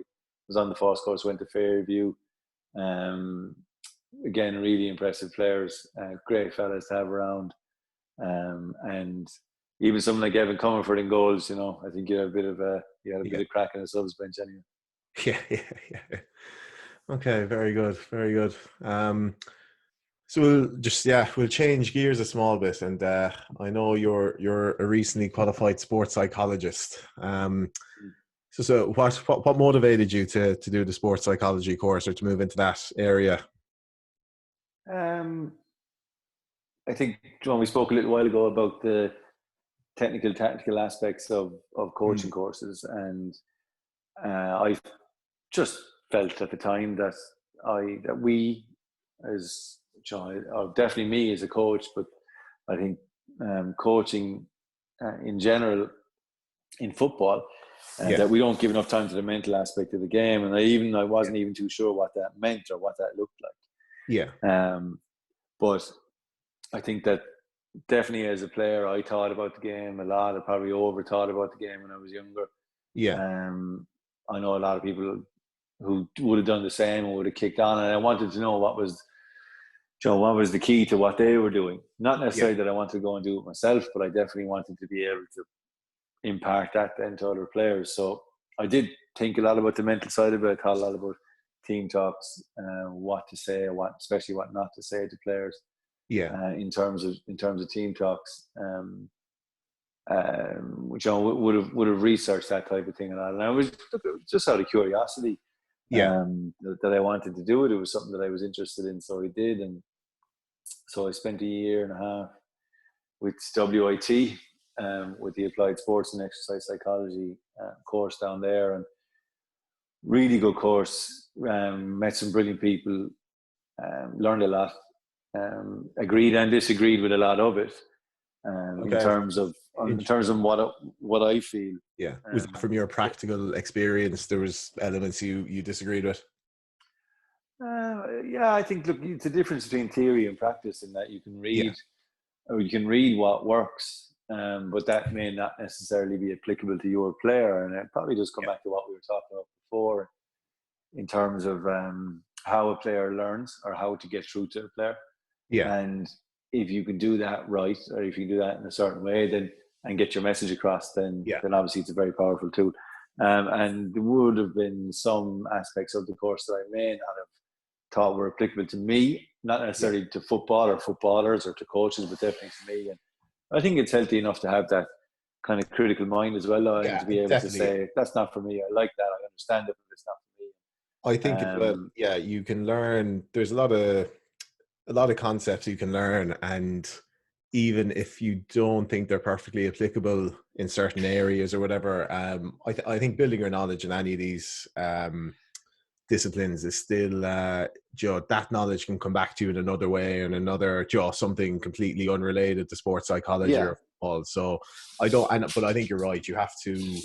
was on the fast course, went to Fairview. Again, really impressive players, great fellas to have around. And even someone like Evan Comerford in goals, I think you had a bit of crack in the subs bench anyway. Yeah. Okay, very good. So we'll change gears a small bit, and I know you're a recently qualified sports psychologist. So what motivated you to do the sports psychology course or to move into that area? I think, John, we spoke a little while ago about the tactical aspects of coaching courses, and I just felt at the time that we, as John, or definitely me as a coach, but I think coaching in general in football, that we don't give enough time to the mental aspect of the game, and I wasn't even too sure what that meant or what that looked like. Yeah. But I think that definitely as a player, I thought about the game a lot. I probably over thought about the game when I was younger. Yeah. I know a lot of people who would have done the same and would have kicked on, and I wanted to know what was the key to what they were doing. Not necessarily that I wanted to go and do it myself, but I definitely wanted to be able to impart that then to other players. So I did think a lot about the mental side of it. I thought a lot about team talks, what to say, especially what not to say to players. Yeah. In terms of team talks, which I would have researched that type of thing and I was just out of curiosity. That I wanted to do it. It was something that I was interested in, so I did, and so I spent a year and a half with WIT, with the Applied Sports and Exercise Psychology course down there, and really good course. Met some brilliant people, learned a lot, agreed and disagreed with a lot of it, in terms of what I feel. Yeah, was that from your practical experience? There was elements you disagreed with. I think it's a difference between theory and practice in that you can read, or you can read what works, but that may not necessarily be applicable to your player. And it probably does come back to what we were talking about before, in terms of how a player learns or how to get through to a player. Yeah. And if you can do that right, or if you can do that in a certain way, then and get your message across, then obviously it's a very powerful tool. And there would have been some aspects of the course that I may not have thought were applicable to me, not necessarily to football or footballers or to coaches, but definitely to me. And I think it's healthy enough to have that kind of critical mind as well, and to be able to say, that's not for me. I like that. I understand it, but it's not for me. I think as well, you can learn. There's a lot of concepts you can learn, and even if you don't think they're perfectly applicable in certain areas or whatever, I think building your knowledge in any of these disciplines is still, that knowledge can come back to you in another way and another, something completely unrelated to sports psychology or football. So but I think you're right. You have to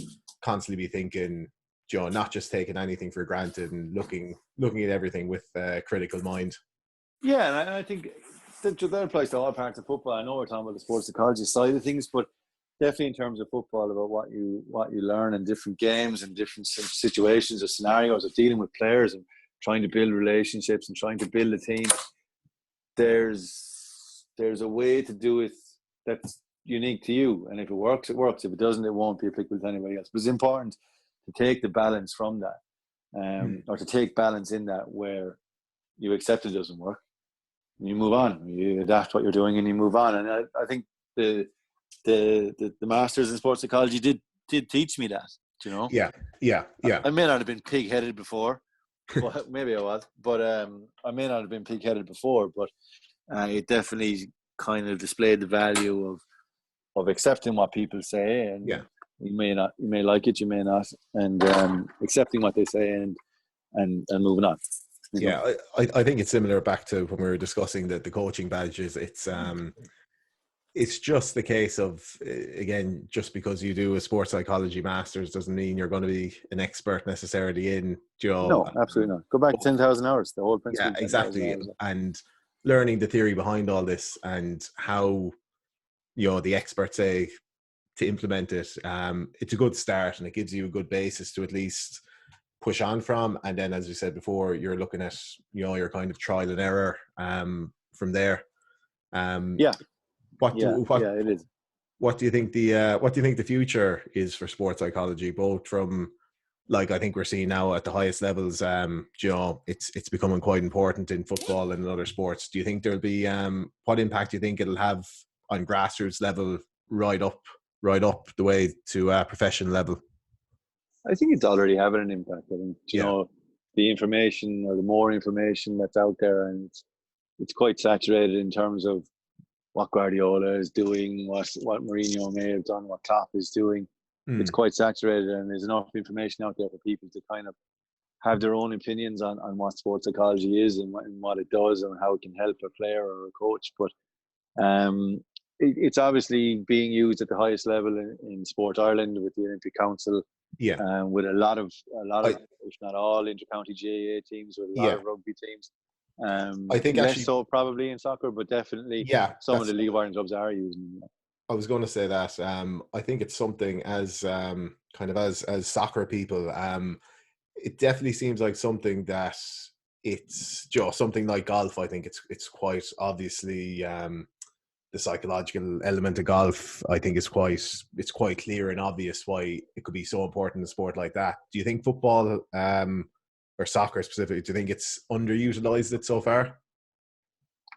constantly be thinking, not just taking anything for granted and looking at everything with a critical mind. Yeah, and I think that applies to all parts of football. I know we're talking about the sports psychology side of things, but definitely in terms of football, about what you learn in different games and different situations or scenarios of dealing with players and trying to build relationships and trying to build a team. There's a way to do it that's unique to you, and if it works, it works. If it doesn't, it won't be applicable to anybody else. But it's important to take the balance from that, or to take balance in that where you accept it doesn't work, and you move on. You adapt what you're doing, and you move on. And I think the masters in sports psychology did teach me that. Yeah. I may not have been pig-headed before, but maybe I was. But I may not have been pig-headed before, but it definitely kind of displayed the value of accepting what people say, and you may like it, you may not, and accepting what they say and moving on. Yeah, I think it's similar back to when we were discussing the coaching badges. It's just the case of, again, just because you do a sports psychology master's doesn't mean you're going to be an expert necessarily in, No, absolutely not. Go back 10,000 hours, the whole principle. Yeah, exactly. And learning the theory behind all this and how, the experts say to implement it, it's a good start, and it gives you a good basis to at least push on from. And then, as you said before, you're looking at, your kind of trial and error from there. It is. What do you think the future is for sports psychology, both from, like, I think we're seeing now at the highest levels, it's becoming quite important in football and in other sports. Do you think there'll be, what impact do you think it'll have on grassroots level right up the way to professional level? I think it's already having an impact. I think, the information, or the more information that's out there, and it's quite saturated in terms of what Guardiola is doing, what Mourinho may have done, what Klopp is doing. It's quite saturated, and there's enough information out there for people to kind of have their own opinions on what sports psychology is and what it does and how it can help a player or a coach. But it's obviously being used at the highest level in Sport Ireland with the Olympic Council, with a lot of, if not all, inter-county GAA teams, with a lot of rugby teams. I think less actually, so probably in soccer, but definitely some of the League of Ireland clubs are using it. I was going to say that I think it's something as as soccer people, it definitely seems like something that it's just something like golf. I think it's quite obviously the psychological element of golf. I think it's quite clear and obvious why it could be so important in a sport like that. Do you think football or soccer specifically, do you think it's underutilized it so far?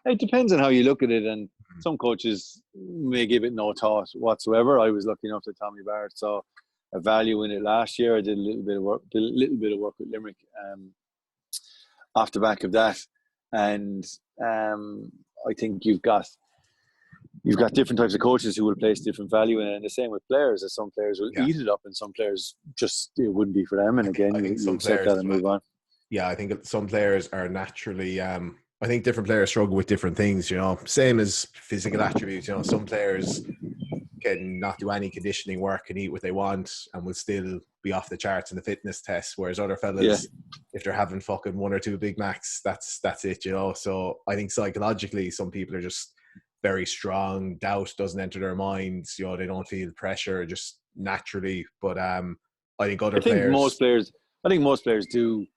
It depends on how you look at it, and some coaches may give it no thought whatsoever. I was lucky enough that Tommy Barrett saw a value in it last year. I did a little bit of work with Limerick off the back of that, and I think you've got different types of coaches who will place different value in it, and the same with players. As some players will eat it up, and some players just, it wouldn't be for them. And again, you accept that and move on. Yeah, I think some players are naturally. I think different players struggle with different things. Same as physical attributes. Some players can not do any conditioning work and eat what they want and will still be off the charts in the fitness test. Whereas other fellas, if they're having fucking 1 or 2 Big Macs, that's it. So I think psychologically, some people are just very strong. Doubt doesn't enter their minds. They don't feel pressure just naturally. But I think most players do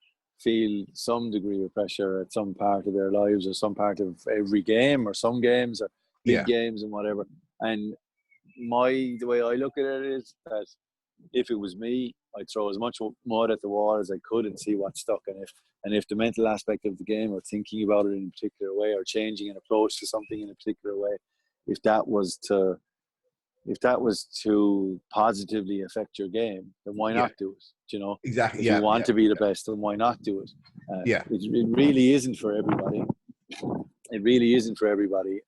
feel some degree of pressure at some part of their lives, or some part of every game, or some games, or big games and whatever. And the way I look at it is that if it was me, I'd throw as much mud at the wall as I could and see what stuck. And if the mental aspect of the game, or thinking about it in a particular way, or changing an approach to something in a particular way, if that was to positively affect your game, then why not do it? Exactly. If you want to be the best, then why not do it? It really isn't for everybody. It really isn't for everybody.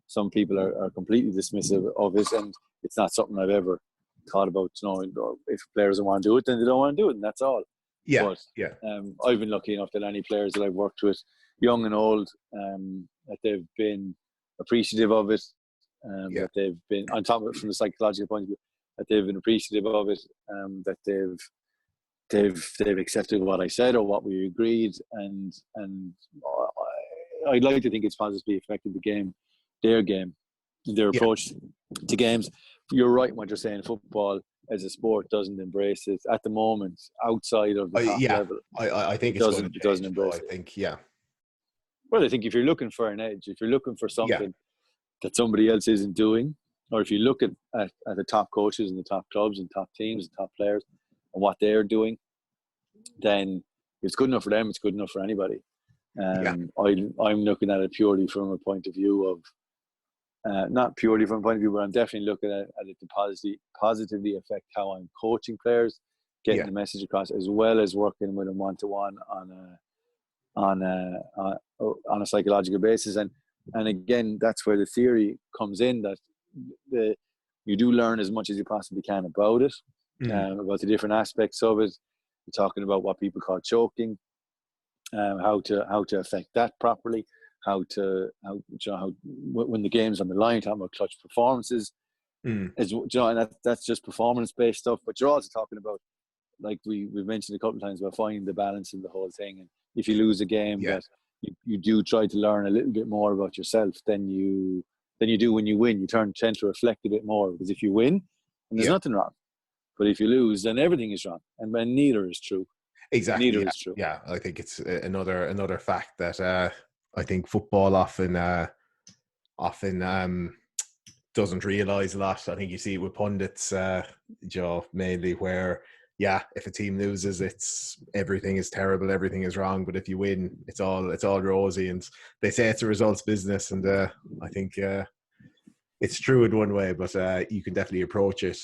Some people are completely dismissive of it, and it's not something I've ever thought about. If players don't want to do it, then they don't want to do it, and that's all. Yeah, But yeah, I've been lucky enough that any players that I've worked with, young and old, that they've been appreciative of it, yeah, that they've been on top of it from the psychological point of view, that they've been appreciative of it, that they've accepted what I said or what we agreed, and I'd like to think it's positively affected the game, their game, their yeah. approach to games. You're right in what you're saying. Football as a sport doesn't embrace it at the moment. Outside of the top Yeah, level, I think it it's going to doesn't change, though. I embrace it. think, yeah, Well, I think if you're looking for an edge, if you're looking for yeah, something that somebody else isn't doing, or if you look at the top coaches and the top clubs and top teams and top players and what they're doing, then if it's good enough for them, it's good enough for anybody. yeah, I'm looking at it purely from a point of view of, not purely from a point of view, but I'm definitely looking at it to positively affect how I'm coaching players, getting yeah, the message across, as well as working with them one-to-one on a psychological basis. And again, that's where the theory comes in, that you do learn as much as you possibly can about it, mm, about the different aspects of it. You're talking about what people call choking, how to affect that properly, how when the game's on the line, talking about clutch performances, mm, and that's just performance based stuff. But you're also talking about, like we've mentioned a couple of times, about finding the balance in the whole thing. And if you lose a game, yeah, that you do try to learn a little bit more about yourself than you do when you win. You tend to reflect a bit more, because if you win, then there's yeah. nothing wrong. But if you lose, then everything is wrong, and neither is true. Exactly. Neither Yeah, is true. yeah. I think it's another fact that I think football often doesn't realize a lot. I think you see it with pundits, Joe, mainly, where yeah, if a team loses, it's everything is terrible, everything is wrong. But if you win, it's all rosy, and they say it's a results business. And I think it's true in one way, but you can definitely approach it.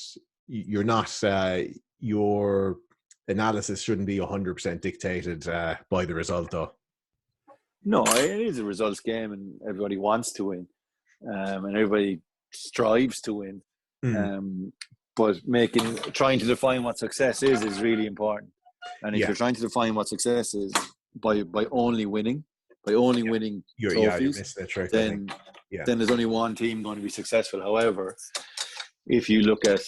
You're not your analysis shouldn't be 100% dictated by the result, though. No, it is a results game, and everybody wants to win, and everybody strives to win. Mm. But trying to define what success is really important. And if Yeah, you're trying to define what success is by only winning, winning you're trophies, missing a trick, I think. then Yeah, there's only one team going to be successful. However, if you look at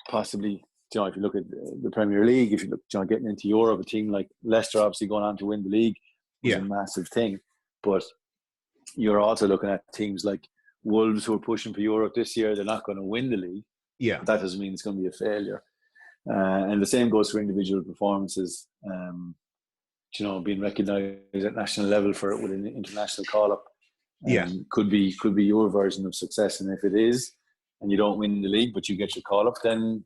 possibly, if you look at the Premier League, if you look, getting into Europe, a team like Leicester obviously going on to win the league was yeah, a massive thing. But you're also looking at teams like Wolves, who are pushing for Europe this year. They're not going to win the league, yeah, but that doesn't mean it's going to be a failure. And the same goes for individual performances. Being recognised at national level for it with an international call-up yeah, could be your version of success. And if it is, and you don't win the league, but you get your call-up, then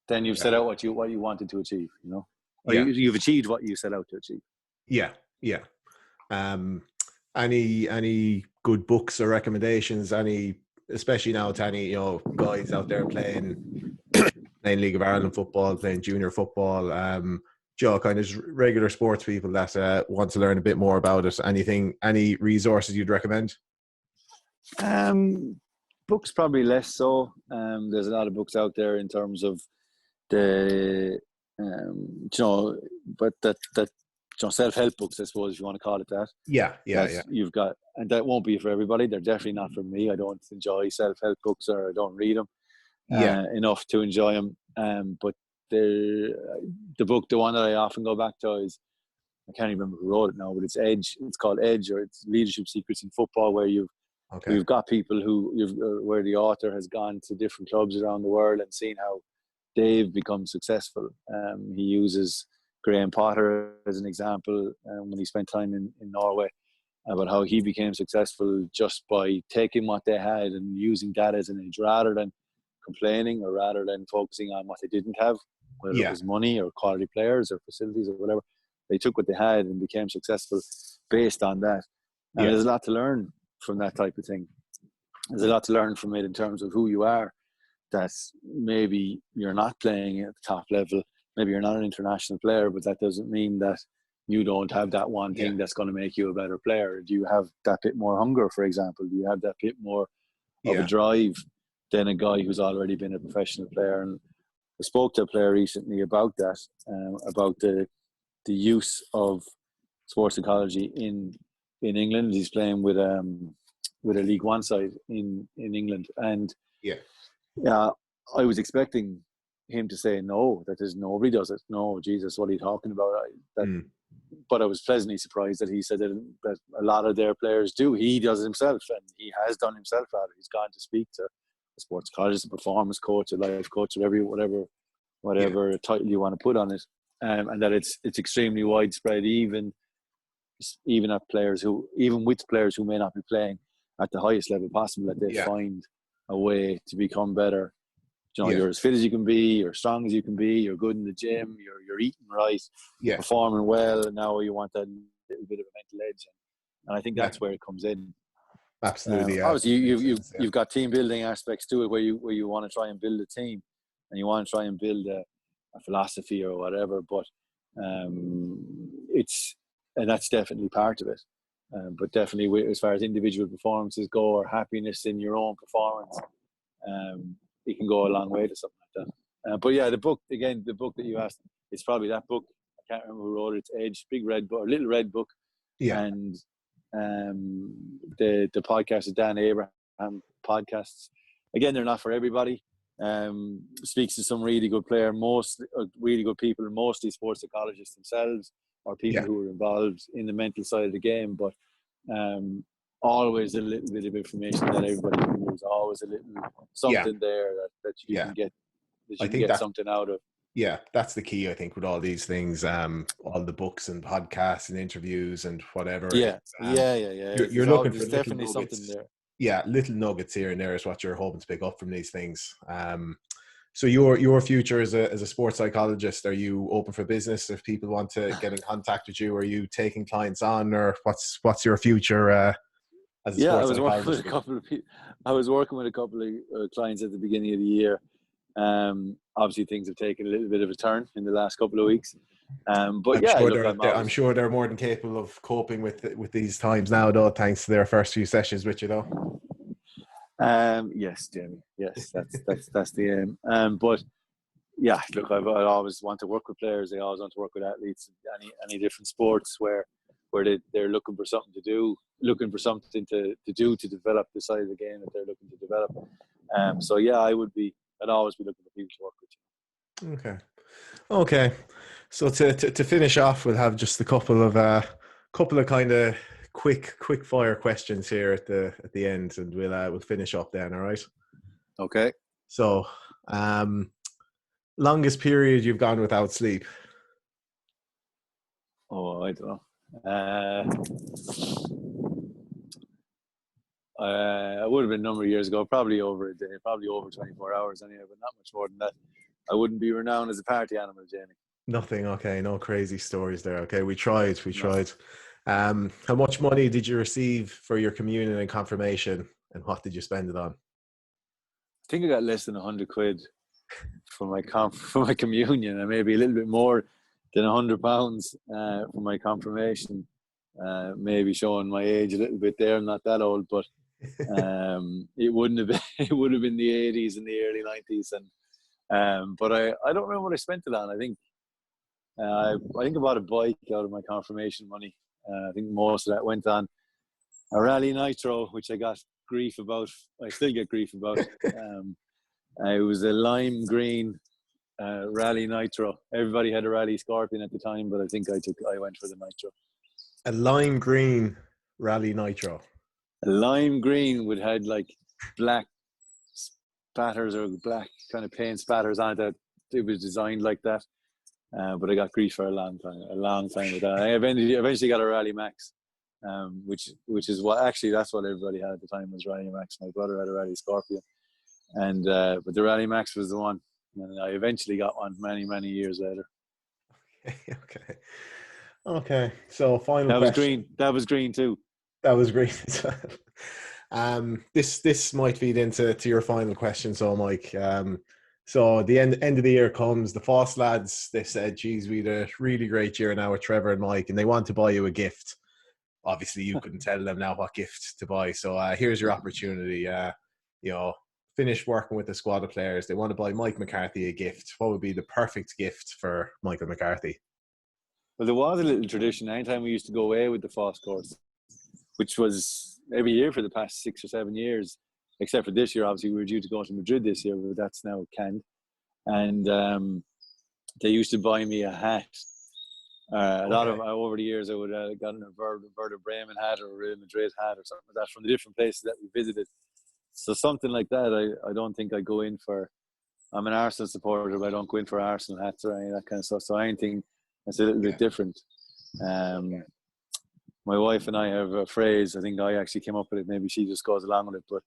you've yeah, set out what you wanted to achieve. Or yeah, you've achieved what you set out to achieve. yeah, yeah. Um, any good books or recommendations? Especially now to any guys out there playing League of Ireland football, playing junior football. Joe, kind of regular sports people that want to learn a bit more about it. Any resources you'd recommend? Books probably less so. There's a lot of books out there in terms of the but that self-help books, I suppose, if you want to call it that. Yeah. You've got, and that won't be for everybody. They're definitely not for me. I don't enjoy self-help books, or I don't read them enough to enjoy them. But the one that I often go back to is, I can't even remember who wrote it now, but it's Edge. It's called Edge, or it's Leadership Secrets in Football, where you've got people where the author has gone to different clubs around the world and seen how they've become successful. He uses Graham Potter as an example when he spent time in Norway, about how he became successful just by taking what they had and using that as an edge, rather than complaining or rather than focusing on what they didn't have, whether it was money or quality players or facilities or whatever. They took what they had and became successful based on that. And there's a lot to learn from that type of thing. There's a lot to learn from it in terms of who you are, that maybe you're not playing at the top level, maybe you're not an international player, but that doesn't mean that you don't have that one thing that's going to make you a better player. Do you have that bit more hunger, for example? Do you have that bit more of a drive than a guy who's already been a professional player? And I spoke to a player recently about that, about the the use of sports psychology in England. He's playing with a League One side in England, and Yeah. I was expecting him to say no, that there's nobody does it. No, Jesus, what are you talking about? But I was pleasantly surprised that he said that a lot of their players do. He does it himself, and he has done himself out. He's gone to speak to a sports psychologist, a performance coach, a life coach, whatever title you want to put on it, and that it's extremely widespread, even with players who may not be playing at the highest level possible, that they find a way to become better. You know, you're as fit as you can be, you're strong as you can be, you're good in the gym, you're eating right, you're performing well, and now you want that little bit of a mental edge, and I think that's where it comes in. Absolutely. Obviously, you've got team building aspects to it, where you want to try and build a team, and you want to try and build a philosophy or whatever. But that's definitely part of it. But definitely, as far as individual performances go, or happiness in your own performance, it can go a long way to something like that. But yeah, the book that you asked, it's probably that book. I can't remember who wrote it. It's Edge, big red book, or little red book. Yeah. And the podcast is Dan Abraham podcasts. Again, they're not for everybody. Speaks to some really good really good people, mostly sports psychologists themselves, or people who are involved in the mental side of the game. But always a little bit of information that everybody can use. Always a little something there that you can get. That you can get something out of. Yeah, that's the key, I think, with all these things, all the books and podcasts and interviews and whatever. Yeah. You're looking for definitely little nuggets. Something there. Yeah, little nuggets here and there is what you're hoping to pick up from these things. So your future as a sports psychologist, are you open for business? If people want to get in contact with you, are you taking clients on, or what's your future as a sports psychologist? I was working with a couple of clients at the beginning of the year. Obviously, things have taken a little bit of a turn in the last couple of weeks. But I'm sure they're more than capable of coping with these times now, though, thanks to their first few sessions with you, though. Yes, Jamie. Yes, that's the aim. But yeah, look, I always want to work with players. I always want to work with athletes, any different sports where they're looking for something to do, looking for something to do to develop the side of the game that they're looking to develop. So yeah, I'd always be looking for people to work with you. Okay. So to finish off, we'll have just a couple of kind of quick fire questions here at the end, and we'll finish up then. All right. Okay. So, longest period you've gone without sleep? Oh, I don't know. It would have been a number of years ago, probably over a day, probably over 24 hours anyway, but not much more than that. I wouldn't be renowned as a party animal, Jamie. Nothing. Okay, no crazy stories there. Okay, we tried. How much money did you receive for your communion and confirmation, and what did you spend it on? I think I got less than 100 quid for my communion, and maybe a little bit more than £100 for my confirmation. Maybe showing my age a little bit there. I'm not that old, but it would have been the 80s and the early 90s, and but I don't remember what I spent it on. I think I bought a bike out of my confirmation money. I think most of that went on a Rally Nitro, which I got grief about. I still get grief about. It was a lime green Rally Nitro. Everybody had a Rally Scorpion at the time, but I think I went for the Nitro. A lime green Rally Nitro. A lime green would had like black spatters or black kind of paint spatters on it. That it was designed like that. But I got grief for a long time with that. I eventually got a Rally Max, which is that's what everybody had at the time, was Rally Max. My brother had a Rally Scorpion, and but the Rally Max was the one, and I eventually got one many years later. Okay. So final question. That was green too. That was green. This might feed into your final question. So, Mike, so the end of the year comes. The Foss lads, they said, geez, we had a really great year now with Trevor and Mike, and they want to buy you a gift. Obviously, you couldn't tell them now what gift to buy. So here's your opportunity. Finish working with the squad of players. They want to buy Mike McCarthy a gift. What would be the perfect gift for Michael McCarthy? Well, there was a little tradition. Anytime we used to go away with the FOSS course, which was every year for the past 6 or 7 years, except for this year. Obviously, we were due to go to Madrid this year, but that's now canned. And they used to buy me a hat. A lot of over the years, I would have gotten a Werder Bremen hat or a Real Madrid hat or something like that from the different places that we visited. So something like that, I don't think I go in for. I'm an Arsenal supporter, but I don't go in for Arsenal hats or any of that kind of stuff. So anything that's a little bit different. My wife and I have a phrase. I think I actually came up with it. Maybe she just goes along with it, but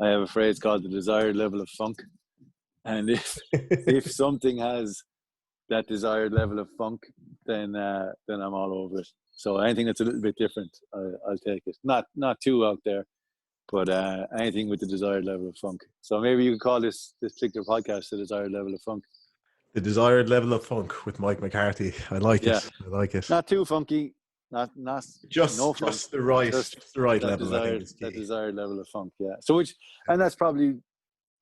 I have a phrase called the desired level of funk. And if something has that desired level of funk, then I'm all over it. So anything that's a little bit different, I'll take it. Not too out there, but anything with the desired level of funk. So maybe you could call this particular podcast the desired level of funk. The desired level of funk with Mike McCarthy. I like it. I like it. Not too funky. Not just no funk. Just the right level. Desired, I think is key. That desired level of funk. Yeah. So and that's probably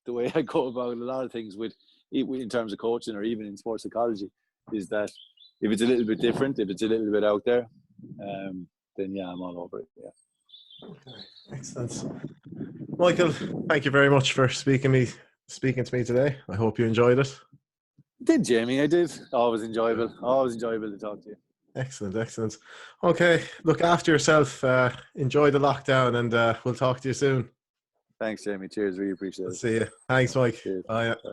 the way I go about a lot of things with in terms of coaching or even in sports psychology, is that if it's a little bit different, if it's a little bit out there, then yeah, I'm all over it. Yeah. Okay, excellent. Michael, thank you very much for speaking to me today. I hope you enjoyed it. Did, Jamie? I did. Always enjoyable. Always enjoyable to talk to you. Excellent. Okay, look after yourself. Enjoy the lockdown, and we'll talk to you soon. Thanks, Jamie. Cheers. Really appreciate it. See you. Thanks, Mike. Cheers. Bye. Bye.